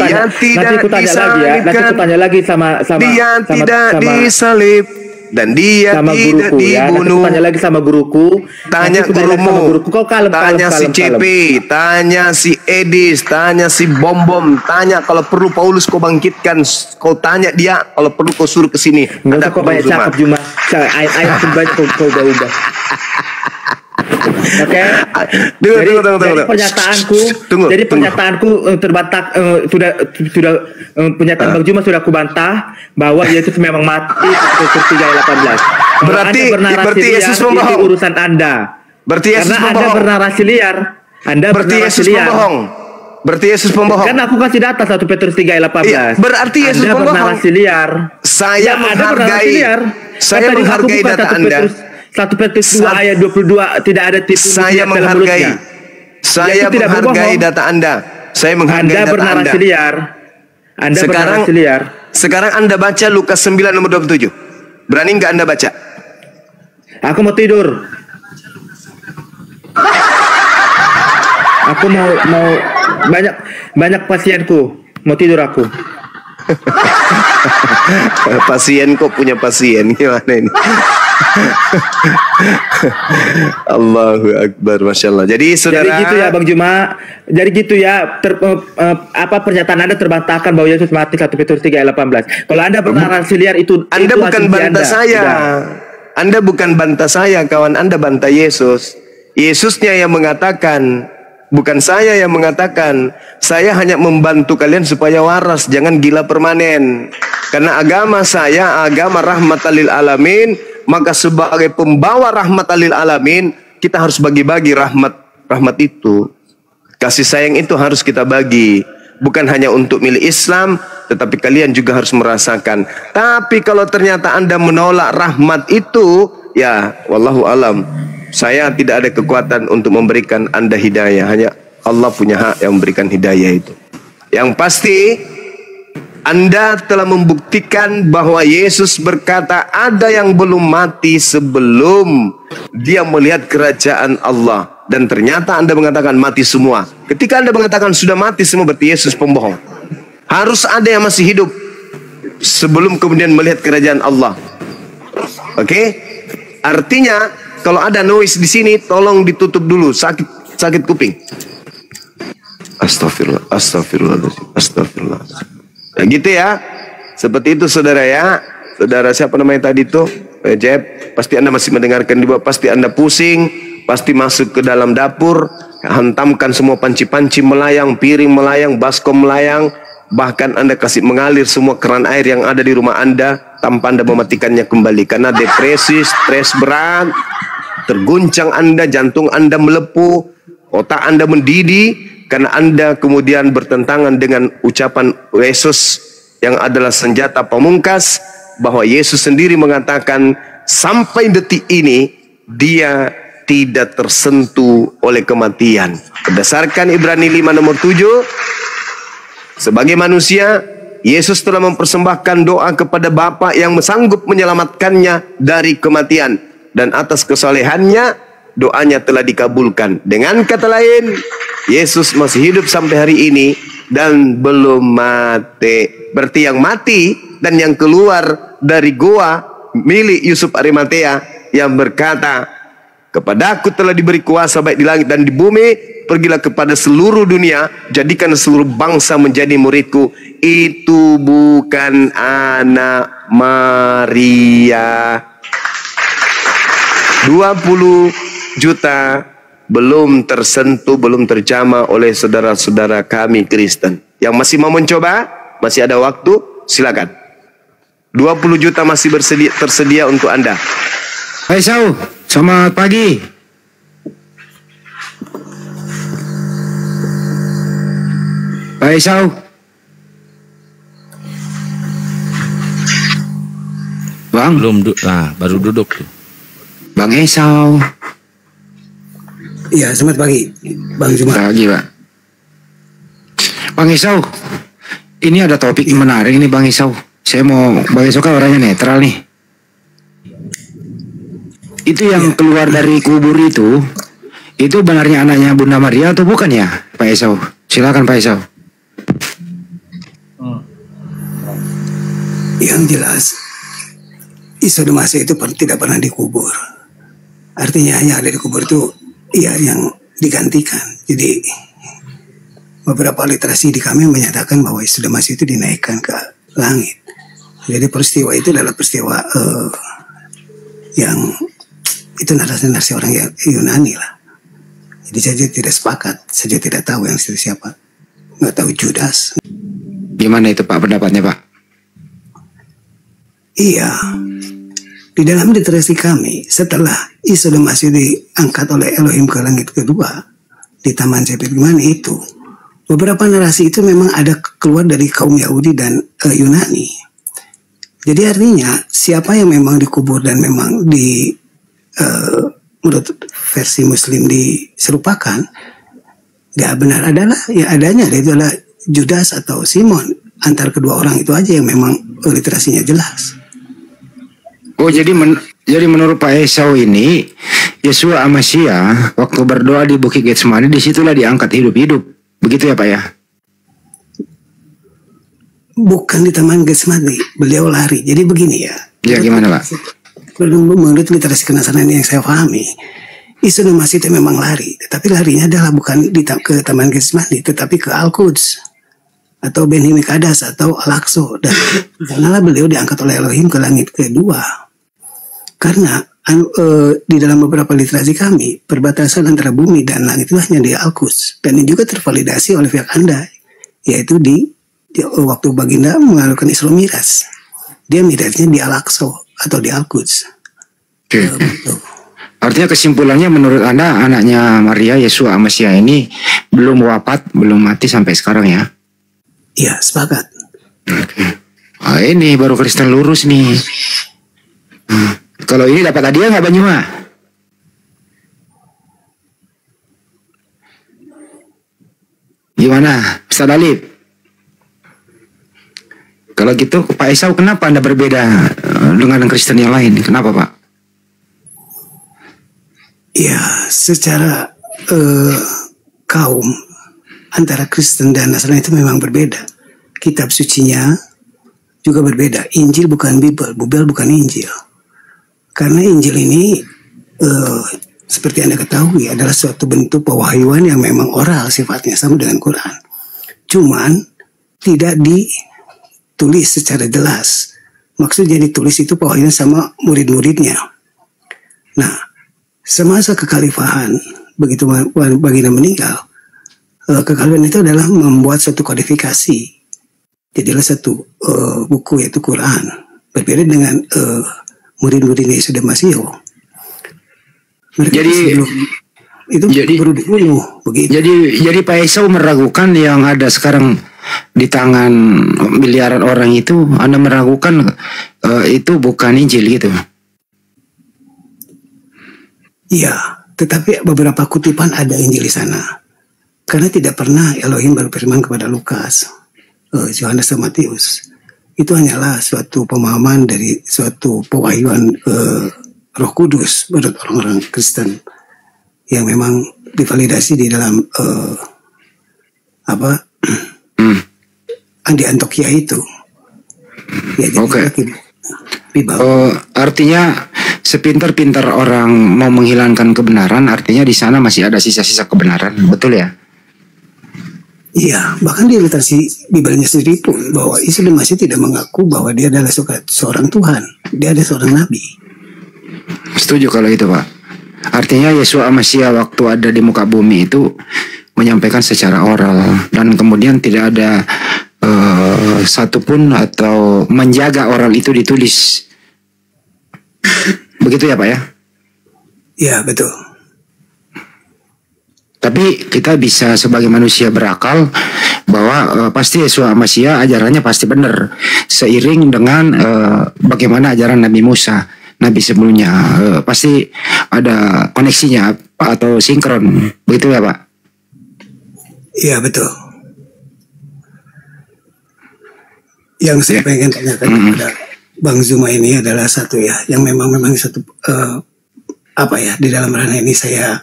tanya lagi sama dia tidak disalib dan dia tidak dibunuh. Tanya lagi sama guruku. Tanya gurumu. Tanya si CP, tanya si Edis, tanya si Bom. Tanya kalau perlu Paulus kau bangkitkan, kau tanya dia. Kalau perlu kau suruh ke sini. Enggak usah kau banyak cakap Juma. Ayat terbaik kau ubah. Oke. Jadi pernyataanku terbantah, sudah pernyataan Bang Juma sudah kubantah bahwa Yesus memang mati seperti 3:18. Berarti Yesus pembohong. Urusan Anda. Berarti Yesus karena pembohong. Anda bernarasi liar. Berarti Yesus pembohong. Berarti Yesus pembohong. Kan aku kasih data 1 Petrus 3:18. Iya, berarti Yesus Anda pembohong. bernarasi liar. Saya menghargai data Anda. 1 Petrus 2 ayat 22 tidak ada tipu. Saya menghargai data Anda. Saya menghargai Anda data bernarasi Anda. liar. Anda bernarasi liar. Sekarang Anda baca Lukas 9 nomor 27. Berani nggak Anda baca? Aku mau tidur. Aku mau banyak pasienku. Mau tidur aku. Pasien kok punya pasien gimana ini? Allahu Akbar, Masya Allah. Jadi saudara, jadi gitu ya Bang Juma. Jadi gitu ya. Pernyataan Anda terbantahkan bahwa Yesus mati 1 Petrus 3:18. Kalau Anda bernarasi liar itu Anda itu bukan bantah saya. Anda bukan bantah saya, kawan. Anda bantah Yesus. Yesusnya yang mengatakan, bukan saya yang mengatakan. Saya hanya membantu kalian supaya waras, jangan gila permanen. Karena agama saya agama rahmatan lil alamin. Maka sebagai pembawa rahmatan lil alamin, kita harus bagi-bagi rahmat itu. Kasih sayang itu harus kita bagi. Bukan hanya untuk milik Islam, tetapi kalian juga harus merasakan. Tapi kalau ternyata Anda menolak rahmat itu, ya wallahu alam. Saya tidak ada kekuatan untuk memberikan Anda hidayah. Hanya Allah punya hak yang memberikan hidayah itu. Yang pasti Anda telah membuktikan bahwa Yesus berkata ada yang belum mati sebelum dia melihat kerajaan Allah. Dan ternyata Anda mengatakan mati semua. Ketika Anda mengatakan sudah mati semua, berarti Yesus pembohong. Harus ada yang masih hidup sebelum kemudian melihat kerajaan Allah. Oke? Artinya kalau ada noise di sini, tolong ditutup dulu. Sakit kuping. Astagfirullah. Ya gitu ya. Seperti itu saudara ya. Saudara siapa namanya tadi itu? Jeb. Pasti Anda masih mendengarkan di bawah. Pasti Anda pusing. Pasti masuk ke dalam dapur. Hantamkan semua panci-panci melayang, piring melayang, baskom melayang. Bahkan Anda kasih mengalir semua keran air yang ada di rumah Anda tanpa Anda mematikannya kembali. Karena depresi, stres berat, terguncang Anda, jantung Anda melepuh, otak Anda mendidih. Karena Anda kemudian bertentangan dengan ucapan Yesus yang adalah senjata pamungkas, bahwa Yesus sendiri mengatakan sampai detik ini dia tidak tersentuh oleh kematian. Berdasarkan Ibrani 5 nomor 7, sebagai manusia Yesus telah mempersembahkan doa kepada Bapa yang sanggup menyelamatkannya dari kematian, dan atas kesolehannya doanya telah dikabulkan. Dengan kata lain, Yesus masih hidup sampai hari ini dan belum mati. Berarti yang mati dan yang keluar dari goa milik Yusuf Arimatea yang berkata, kepadaku telah diberi kuasa baik di langit dan di bumi, pergilah kepada seluruh dunia, jadikan seluruh bangsa menjadi muridku. Itu bukan anak Maria. 20 juta belum tersentuh, belum terjamah oleh saudara-saudara kami Kristen. Yang masih mau mencoba, masih ada waktu, silakan. 20 juta masih tersedia untuk Anda. Hai Sau, selamat pagi. Hai Sau. Bang, baru duduk tuh. Bang Esau. Iya, selamat pagi, Bang Juma. Pagi, Pak. Bang Esau, ini ada topik menarik ini Bang Esau. Saya mau, Bang Esau kan orangnya netral nih. Itu yang keluar dari kubur itu benarnya anaknya Bunda Maria atau bukan ya, Pak Esau? Silakan Pak Esau. Yang jelas, Isa Masih itu tidak pernah dikubur. Artinya yang ada di kubur itu ya yang digantikan. Jadi beberapa literasi di kami menyatakan bahwa Isa Masih itu dinaikkan ke langit. Jadi peristiwa itu adalah peristiwa yang itu narasi orang yang Yunani lah. Jadi saya tidak sepakat, saya tidak tahu yang itu siapa, nggak tahu Judas. Gimana itu Pak pendapatnya Pak? Iya, di dalam literasi kami setelah Isa Masih diangkat oleh Elohim ke langit kedua di Taman Getsemaní itu, beberapa narasi itu memang ada keluar dari kaum Yahudi dan Yunani. Jadi artinya siapa yang memang dikubur dan memang menurut versi Muslim diserupakan, gak benar adalah yang adanya itu adalah Judas atau Simon. Antara kedua orang itu aja yang memang literasinya jelas. Oh jadi menurut Pak Esau ini Yeshua Amasya waktu berdoa di Bukit Getsemani disitulah diangkat hidup-hidup, begitu ya Pak ya? Bukan di Taman Getsemani, beliau lari. Jadi begini ya. Ya gimana Pak? Menurut literasi kenasaran yang saya pahami, Isa Masih itu memang lari, tetapi larinya adalah bukan ke Taman Getsemani, tetapi ke Al-Quds atau Ben Himikadas atau Al-Aqsa. Dan sanalah beliau diangkat oleh Elohim ke langit kedua. Karena di dalam beberapa literasi kami, perbatasan antara bumi dan langit itu hanya di Al-Quds. Dan ini juga tervalidasi oleh pihak Anda, yaitu di waktu baginda melakukan Isra Miraj. Dia mirajnya di Al-Aqsa atau di Al-Quds. Artinya kesimpulannya menurut Anda anaknya Maria Yeshua Amasya ini belum wafat, belum mati sampai sekarang ya? Iya, sepakat. Oh, ini baru Kristen lurus nih. Kalau ini dapat hadiah nggak Banyuma? Gimana, Ustaz Alif? Kalau gitu Pak Esau, kenapa Anda berbeda dengan Kristen yang lain? Kenapa Pak? Ya, secara kaum antara Kristen dan Nasrani itu memang berbeda. Kitab sucinya juga berbeda. Injil bukan Bible, Bible bukan Injil. Karena Injil ini seperti Anda ketahui adalah suatu bentuk pewahyuan yang memang oral sifatnya, sama dengan Quran. Cuman tidak ditulis secara jelas. Maksudnya ditulis itu pewahyuan sama murid-muridnya. Nah, semasa kekhalifahan, begitu baginda meninggal, kekhalifahan itu adalah membuat suatu kodifikasi. Jadilah satu buku, yaitu Quran. Berbeda dengan murid-muridnya Yesus Masih. Jadi itu baru dulu begitu. Jadi Pak Esau meragukan yang ada sekarang di tangan miliaran orang itu, Anda meragukan itu bukan Injil gitu? Iya, tetapi beberapa kutipan ada Injil di sana. Karena tidak pernah Elohim berfirman kepada Lukas, Yohanes dan Matius. Itu hanyalah suatu pemahaman dari suatu pewahyuan Roh Kudus menurut orang-orang Kristen yang memang divalidasi di dalam di Antioquia itu. Ya, artinya sepintar-pintar orang mau menghilangkan kebenaran, artinya di sana masih ada sisa-sisa kebenaran, betul ya? Iya, bahkan di literasi Bibelnya sendiri pun bahwa Isa dan Masih tidak mengaku bahwa dia adalah seorang Tuhan, dia ada seorang Nabi. Setuju kalau itu, Pak. Artinya Yesua Masih waktu ada di muka bumi itu menyampaikan secara oral, dan kemudian tidak ada satupun atau menjaga oral itu ditulis. Begitu ya, Pak ya? Iya, betul. Tapi kita bisa sebagai manusia berakal bahwa pasti Yesua Masih ajarannya pasti benar, seiring dengan bagaimana ajaran Nabi Musa, Nabi sebelumnya, pasti ada koneksinya atau sinkron, begitu ya, Pak? Iya, betul. Yang saya pengen tanyakan kepada Bang Zuma ini adalah satu ya, yang memang satu di dalam ranah ini saya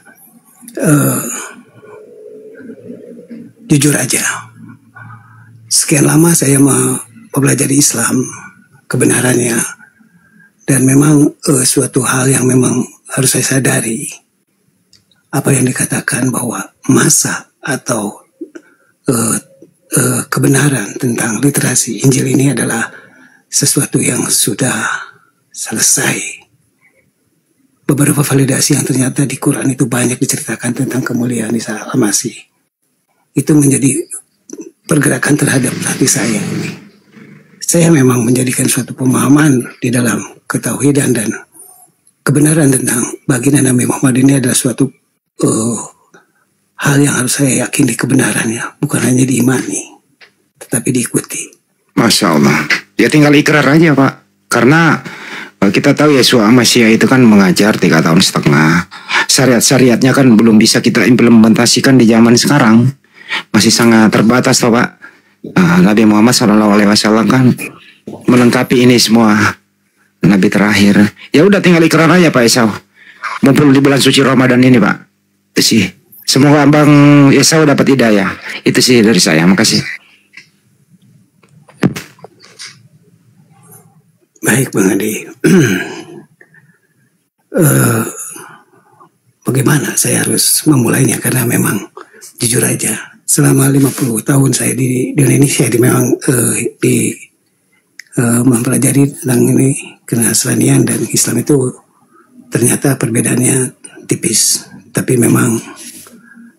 jujur aja, sekian lama saya mempelajari Islam, kebenarannya, dan memang suatu hal yang memang harus saya sadari, apa yang dikatakan bahwa masa atau kebenaran tentang literasi Injil ini adalah sesuatu yang sudah selesai. Beberapa validasi yang ternyata di Quran itu banyak diceritakan tentang kemuliaan Isa Al-Masih. Itu menjadi pergerakan terhadap hati saya ini. Saya memang menjadikan suatu pemahaman di dalam ketauhidan dan kebenaran tentang baginda Nabi Muhammad ini adalah suatu hal yang harus saya yakini kebenarannya, bukan hanya diimani, tetapi diikuti. Masya Allah. Ya tinggal ikrar aja, Pak. Karena kita tahu Yesua Masih itu kan mengajar 3 tahun setengah. Syariat-syariatnya kan belum bisa kita implementasikan di zaman sekarang. Masih sangat terbatas, toh, Pak. Nabi Muhammad SAW kan melengkapi ini semua, Nabi terakhir. Ya udah tinggal ikrar aja, Pak Esau. Mumpung di bulan suci Ramadan ini, Pak. Itu sih. Semoga Abang Esau dapat hidayah. Itu sih dari saya. Makasih. Baik, Bang Adi. Bagaimana saya harus memulainya? Karena memang jujur aja, selama 50 tahun saya di Indonesia memang mempelajari tentang ini kenasranian dan Islam itu ternyata perbedaannya tipis. Tapi memang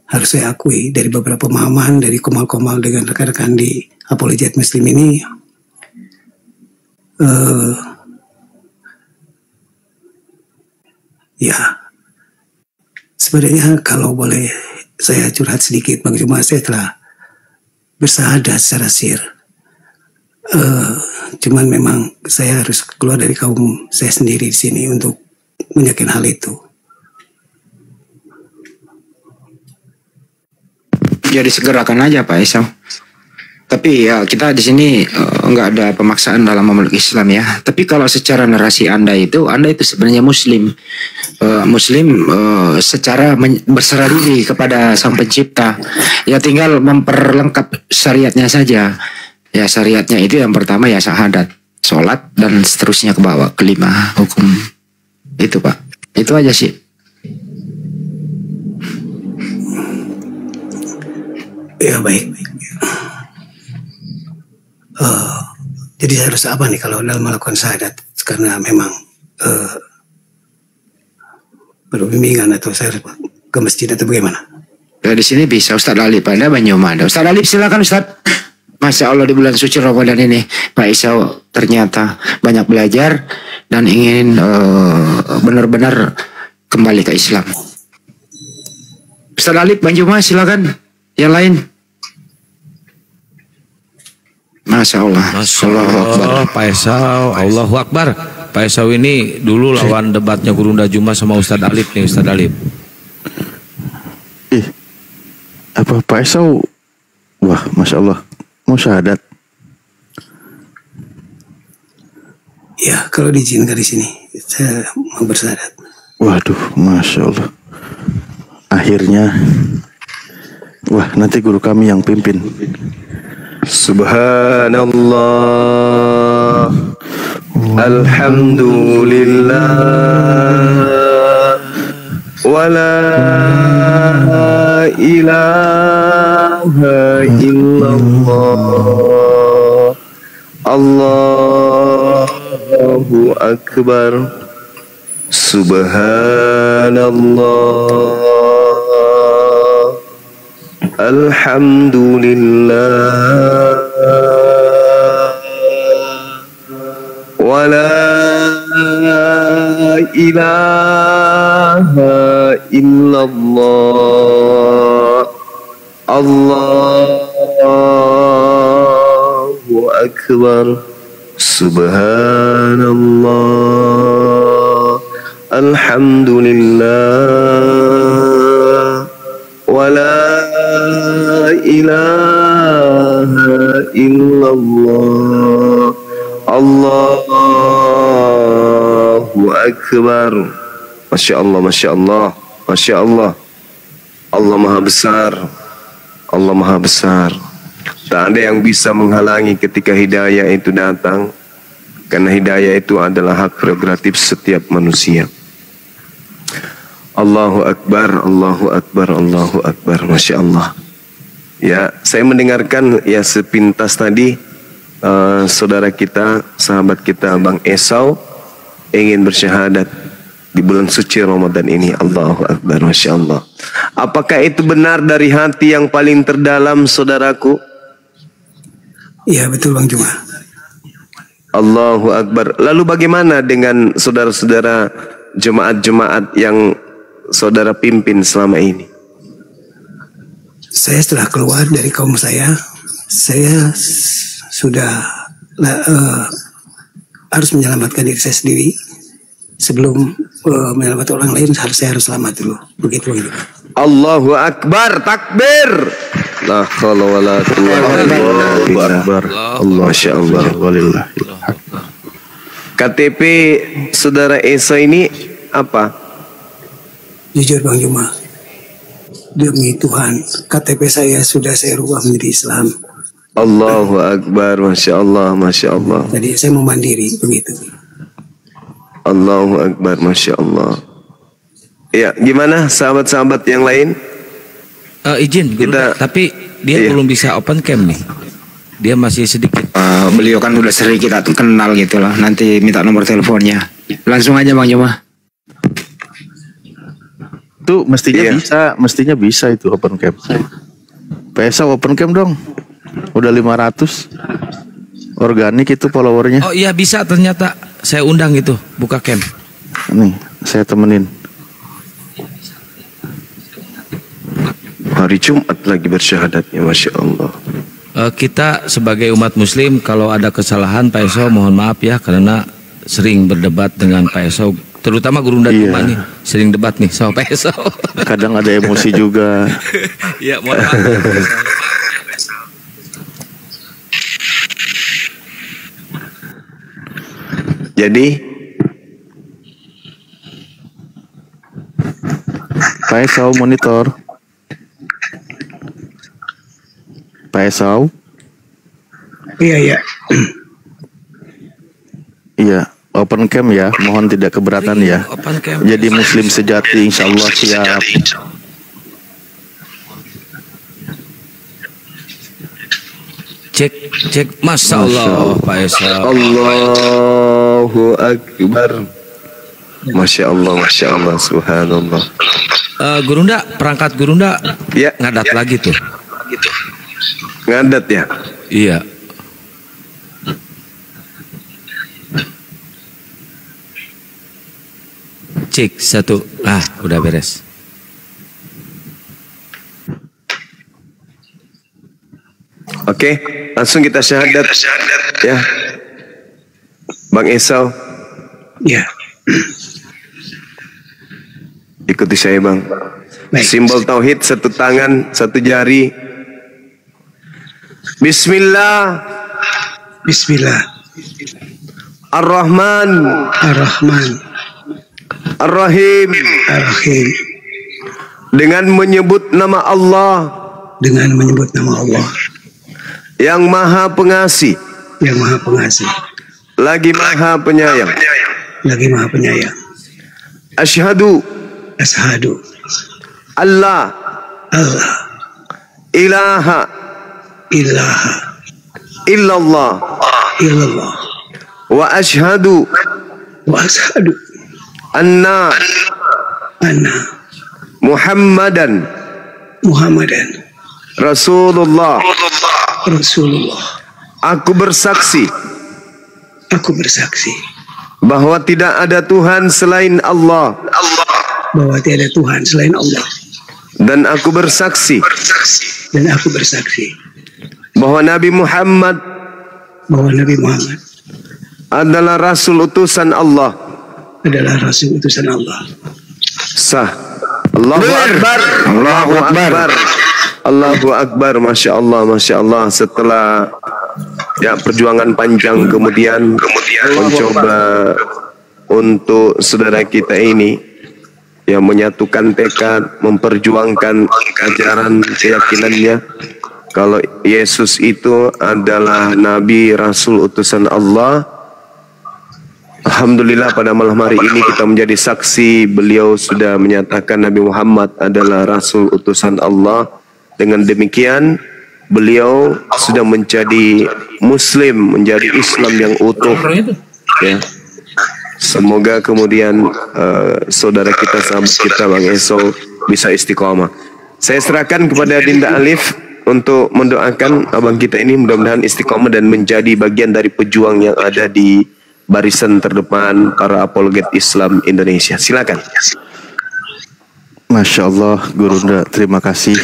harus saya akui dari beberapa pemahaman dari komal-komal dengan rekan-rekan di Apologet Muslim ini, ya sebenarnya kalau boleh saya curhat sedikit, Bang Zuma, saya telah bersahadat secara sir. Cuman memang saya harus keluar dari kaum saya sendiri di sini untuk menyakin hal itu. Jadi segerakan aja, Pak Esau. Tapi ya kita di sini nggak ada pemaksaan dalam memeluk Islam ya. Tapi kalau secara narasi Anda itu sebenarnya Muslim, secara berserah diri kepada Sang Pencipta. Ya tinggal memperlengkap syariatnya saja. Ya syariatnya itu yang pertama ya syahadat, sholat dan seterusnya ke bawah, kelima hukum. Itu, Pak. Itu aja sih. Ya baik. Jadi saya harus apa nih kalau dalam melakukan syahadat? Karena memang berbimbingan atau saya harus ke masjid atau bagaimana? Ya, di sini bisa Ustadz Alip, Anda Banyumas. Ustadz Alip silakan Ustadz. Masya Allah di bulan suci Ramadan ini Pak Isau ternyata banyak belajar dan ingin benar-benar kembali ke Islam. Ustadz Alip Banyumas silakan. Yang lain. Masya Allah. Pak Esau, Allahu Akbar. Pak Esau ini dulu lawan debatnya Gurunda Juma sama Ustadz Alip nih, Ustadz Alip. Apa Pak Esau? Wah, Masya Allah. Mau syahadat? Ya, kalau diizinkan di sini, saya mau bersyahadat. Waduh, Masya Allah. Akhirnya Wah, nanti guru kami yang pimpin. Subhanallah, alhamdulillah, wa la ilaha illallah, Allahu akbar. Subhanallah, alhamdulillah, wa la ilaha illallah, Allahu akbar. Subhanallah, alhamdulillah, wa la ilaha illallah, Allahu akbar. Masya Allah, Masya Allah, Masya Allah. Allah maha besar, Allah maha besar. Tak ada yang bisa menghalangi ketika hidayah itu datang, karena hidayah itu adalah hak prerogatif setiap manusia. Allahu akbar, Allahu akbar, Allahu akbar. Masya Allah. Ya, saya mendengarkan ya sepintas tadi saudara kita, sahabat kita Bang Esau ingin bersyahadat di bulan suci Ramadan ini. Allahu akbar, Masya Allah. Apakah itu benar dari hati yang paling terdalam, saudaraku? Iya, betul Bang Juma. Allahu akbar. Lalu bagaimana dengan saudara-saudara jemaat-jemaat yang saudara pimpin selama ini? Saya setelah keluar dari kaum saya sudah harus menyelamatkan diri saya sendiri. Sebelum menyelamatkan orang lain, saya harus selamat dulu. Begitu. Allahu akbar, takbir. La haula wala quwwata illa billah. Masya Allah. KTP saudara Esa ini apa? Jujur Bang Juma, demi Tuhan, KTP saya sudah saya rubah menjadi Islam. Allahu akbar, Masya Allah, Masya Allah. Jadi saya mau mandiri, begitu. Allahu akbar, Masya Allah. Ya, gimana sahabat-sahabat yang lain? Izin, kita, tapi dia belum bisa open cam nih. Dia masih sedikit. Beliau kan udah sering kita kenal gitu loh. Nanti minta nomor teleponnya. Langsung aja Bang Juma. Itu mestinya bisa itu open cam. PSA open cam dong. Udah 500 organik itu followernya. Oh iya bisa ternyata. Saya undang itu, buka cam. Nih, saya temenin. Hari Jumat lagi bersyahadatnya, Masya Allah. Kita sebagai umat muslim kalau ada kesalahan Pak Esau mohon maaf ya, karena sering berdebat dengan Pak Esau, terutama Guru Juma nih sering debat nih sama Pak Esau. Kadang ada emosi juga. Ya mohon maaf. Jadi Pak Esau monitor. Pak Esau. Iya. Iya, open cam ya. Mohon tidak keberatan ya. Jadi muslim sejati insya Allah siap. Cek, Masya Allah, Pak Esau. Allahu akbar. Masya Allah, Masya Allah, Subhanallah. Gurunda, perangkat Gurunda ya ngadat lagi tuh. Ngadat ya? Iya. Cek satu. Udah beres. Oke, langsung kita syahadat. Ya. Bang Esau. Ya. Ikuti saya Bang. Baik. Simbol tauhid, satu tangan, satu jari. Bismillah. Bismillah. Ar-Rahman. Ar-Rahman. Ar-Rahim. Ar-Rahim. Dengan menyebut nama Allah. dengan menyebut nama Allah yang Maha Pengasih, yang Maha Pengasih, lagi Maha Penyayang. lagi Maha Penyayang. Asyhadu Ashadu Allah Allah ilaha ilaha illallah illallah wa asyhadu wa ashadu anna anna Muhammadan Muhammadan Rasulullah. Rasulullah. Aku bersaksi Aku bersaksi bahwa tidak ada Tuhan selain Allah, bahwa tiada Tuhan selain Allah, dan aku bersaksi dan aku bersaksi bahwa Nabi Muhammad bahwa Nabi Muhammad adalah Rasul utusan Allah. adalah Rasul utusan Allah. Sah. Allahu Akbar. Allahu Akbar. Allahu Akbar. Masya Allah, Masya Allah. Setelah perjuangan panjang kemudian mencoba untuk saudara kita ini yang menyatukan tekad, memperjuangkan ajaran keyakinannya kalau Yesus itu adalah Nabi Rasul utusan Allah. Alhamdulillah pada malam hari ini kita menjadi saksi beliau sudah menyatakan Nabi Muhammad adalah Rasul utusan Allah. Dengan demikian beliau sudah menjadi Muslim, menjadi Islam yang utuh. Ya. Semoga kemudian saudara kita, sahabat kita Bang Eso bisa istiqomah. Saya serahkan kepada Dinda Alif untuk mendoakan abang kita ini mudah-mudahan istiqomah dan menjadi bagian dari pejuang yang ada di barisan terdepan para apologet Islam Indonesia. Silakan. Masya Allah, Gurunda, terima kasih.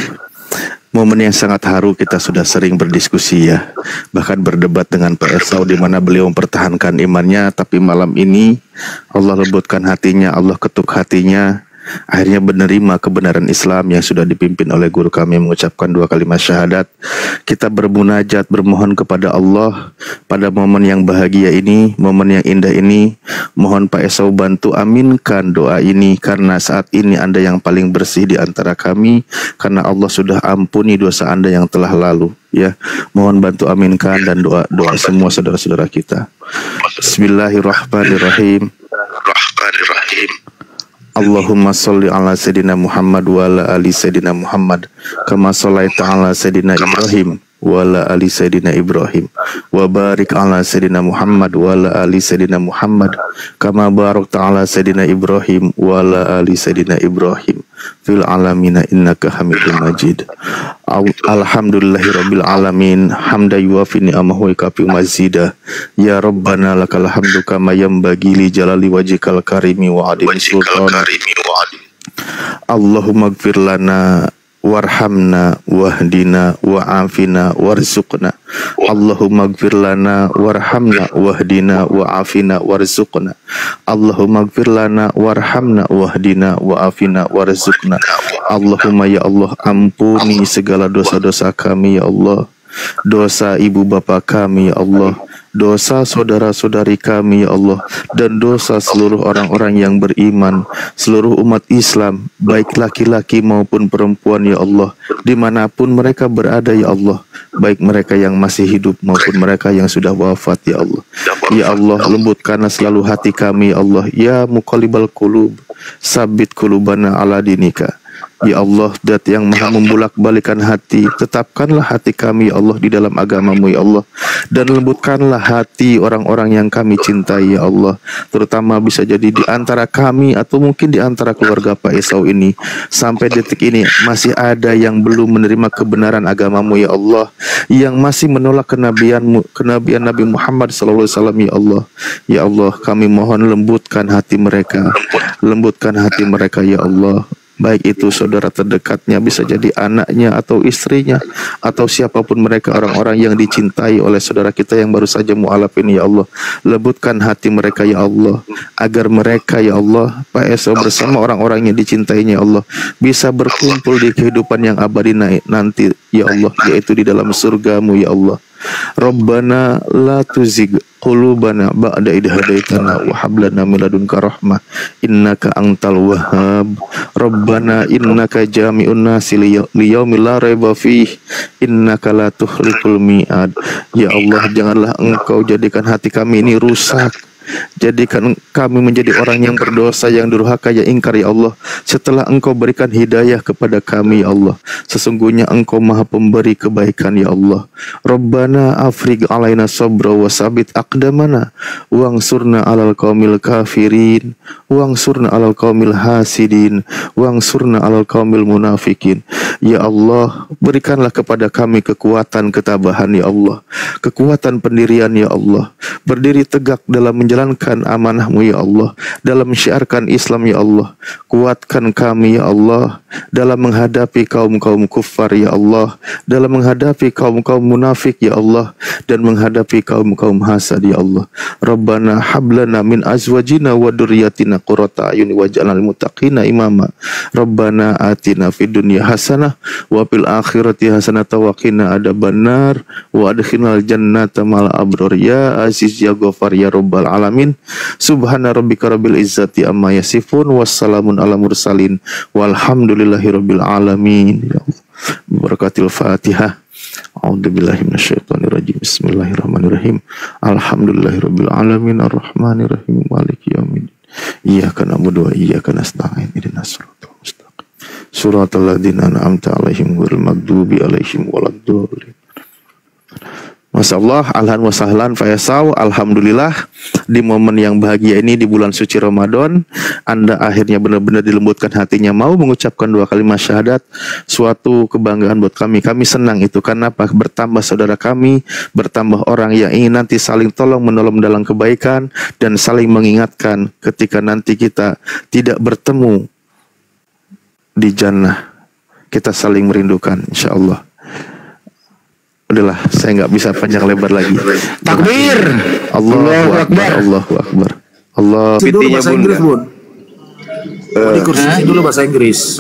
Momen yang sangat haru, kita sudah sering berdiskusi ya, bahkan berdebat dengan PSO di mana beliau mempertahankan imannya, tapi malam ini Allah lembutkan hatinya, Allah ketuk hatinya, akhirnya menerima kebenaran Islam yang sudah dipimpin oleh guru kami mengucapkan 2 kalimat syahadat. Kita bermunajat, bermohon kepada Allah pada momen yang bahagia ini, momen yang indah ini. Mohon Pak Esau bantu aminkan doa ini, karena saat ini Anda yang paling bersih di antara kami, karena Allah sudah ampuni dosa Anda yang telah lalu. Ya, mohon bantu aminkan dan doa semua saudara-saudara kita. Bismillahirrahmanirrahim. Allahumma sholli ala Sayyidina Muhammad wa ala ali Sayyidina Muhammad kama shallaita ala Sayyidina Ibrahim wa ala ali Sayyidina Ibrahim wa barik ala Sayyidina Muhammad wa ala ali Sayyidina Muhammad kama barakta ala Sayyidina Ibrahim wa ala ali Sayyidina Ibrahim fil alamina innaka Hamidum Majid. Alhamdulillahirabbil alamin, hamda yuwafi ni'amahu wa kafi mazida. Ya Rabbana lakal hamdu kama yanbaghi li jalali wajhikal karimi wa adimi sultan. Allahumma ighfir lana warhamna wahdina wa'afina warzuqna. Allahumma ighfir lana warhamna wahdina wa'afina warzuqna. Allahumma ighfir lana warhamna wahdina wa'afina warzuqna. Allahumma ya Allah, ampuni segala dosa-dosa kami ya Allah, dosa ibu bapak kami ya Allah, dosa saudara-saudari kami ya Allah, dan dosa seluruh orang-orang yang beriman, seluruh umat Islam, baik laki-laki maupun perempuan ya Allah, dimanapun mereka berada ya Allah, baik mereka yang masih hidup maupun mereka yang sudah wafat ya Allah. Ya Allah, lembutkanlah selalu hati kami ya Allah. Ya muqallibal qulub, sabit qulubana ala dinika. Ya Allah, Dat yang maha membulak-balikan hati, tetapkanlah hati kami ya Allah di dalam agamamu ya Allah, dan lembutkanlah hati orang-orang yang kami cintai ya Allah, terutama bisa jadi di antara kami atau mungkin di antara keluarga Pak Esau ini sampai detik ini masih ada yang belum menerima kebenaran agamamu ya Allah, yang masih menolak kenabian Nabi Muhammad SAW ya Allah. Ya Allah, kami mohon lembutkan hati mereka, lembutkan hati mereka ya Allah. Baik itu saudara terdekatnya, bisa jadi anaknya atau istrinya atau siapapun mereka, orang-orang yang dicintai oleh saudara kita yang baru saja mu'alaf ini ya Allah. Lembutkan hati mereka ya Allah, agar mereka ya Allah, Pak Esau bersama orang-orang yang dicintainya ya Allah, bisa berkumpul di kehidupan yang abadi nanti ya Allah, yaitu di dalam surgamu ya Allah. Rabbana la tuzigh qulubana ba'da idh hadaitana wa hab lana min ladunka rahmah innaka antal wahhab. Rabbana innaka jami'un nasi liyaumil la raiba fih innaka la tukhliqul mi'ad. Ya Allah, janganlah Engkau jadikan hati kami ini rusak. Jadikan kami menjadi orang yang berdosa, yang durhaka, yang ingkar ya Allah. Setelah Engkau berikan hidayah kepada kami ya Allah, sesungguhnya Engkau maha pemberi kebaikan ya Allah. Rabbana afriq alaina sabra wa sabit aqdamana wangsurna alal qaumil kafirin wangsurna alal qaumil hasidin wangsurna alal qaumil munafikin. Ya Allah, berikanlah kepada kami kekuatan ketabahan ya Allah, kekuatan pendirian ya Allah, berdiri tegak dalam menjalankan amanah-Mu ya Allah, dalam syiarkan Islam ya Allah. Kuatkan kami ya Allah dalam menghadapi kaum-kaum kufar ya Allah, dalam menghadapi kaum-kaum munafik ya Allah, dan menghadapi kaum-kaum hasad ya Allah. Rabbana hablana min azwajina wa dzurriyyatina qurrata a'yun waj'alna lil muttaqina imama. Rabbana atina fid dunya hasanah wa fil akhirati hasanah wa qina adzabannar wa adkhilnal jannata ma'al abrar ya aziz ya ghafar ya rabbal alamin. Subhana rabbika rabbil izzati amma yasifun wassalamun ala mursalin walhamdulillahi rabbil alamin. Barakatil Fatihah. A'udzubillahi minasyaitonirrajim. Bismillahirrahmanirrahim. Alhamdulillahirabbil alamin arrahmanirrahim maliki yaumiddin. Iyyaka na'budu wa iyyaka nasta'in. Ihdinas siratal mustaqim. Shiratal ladzina an'amta 'alaihim ghairil maghdubi 'alaihim waladdallin. Masya Allah, alhan wa sahlan Faisal. Alhamdulillah, di momen yang bahagia ini di bulan suci Ramadan, Anda akhirnya benar-benar dilembutkan hatinya mau mengucapkan 2 kalimat syahadat. Suatu kebanggaan buat kami. Kami senang itu karena apa? Bertambah saudara kami, bertambah orang yang ingin nanti saling tolong menolong dalam kebaikan dan saling mengingatkan ketika nanti kita tidak bertemu di jannah. Kita saling merindukan, insya Allah. Udahlah, saya nggak bisa panjang lebar lagi. Takbir. Allahu Akbar. Allahu Akbar. Allah. Dulu bahasa Inggris, Bun. Di kursi dulu bahasa Inggris.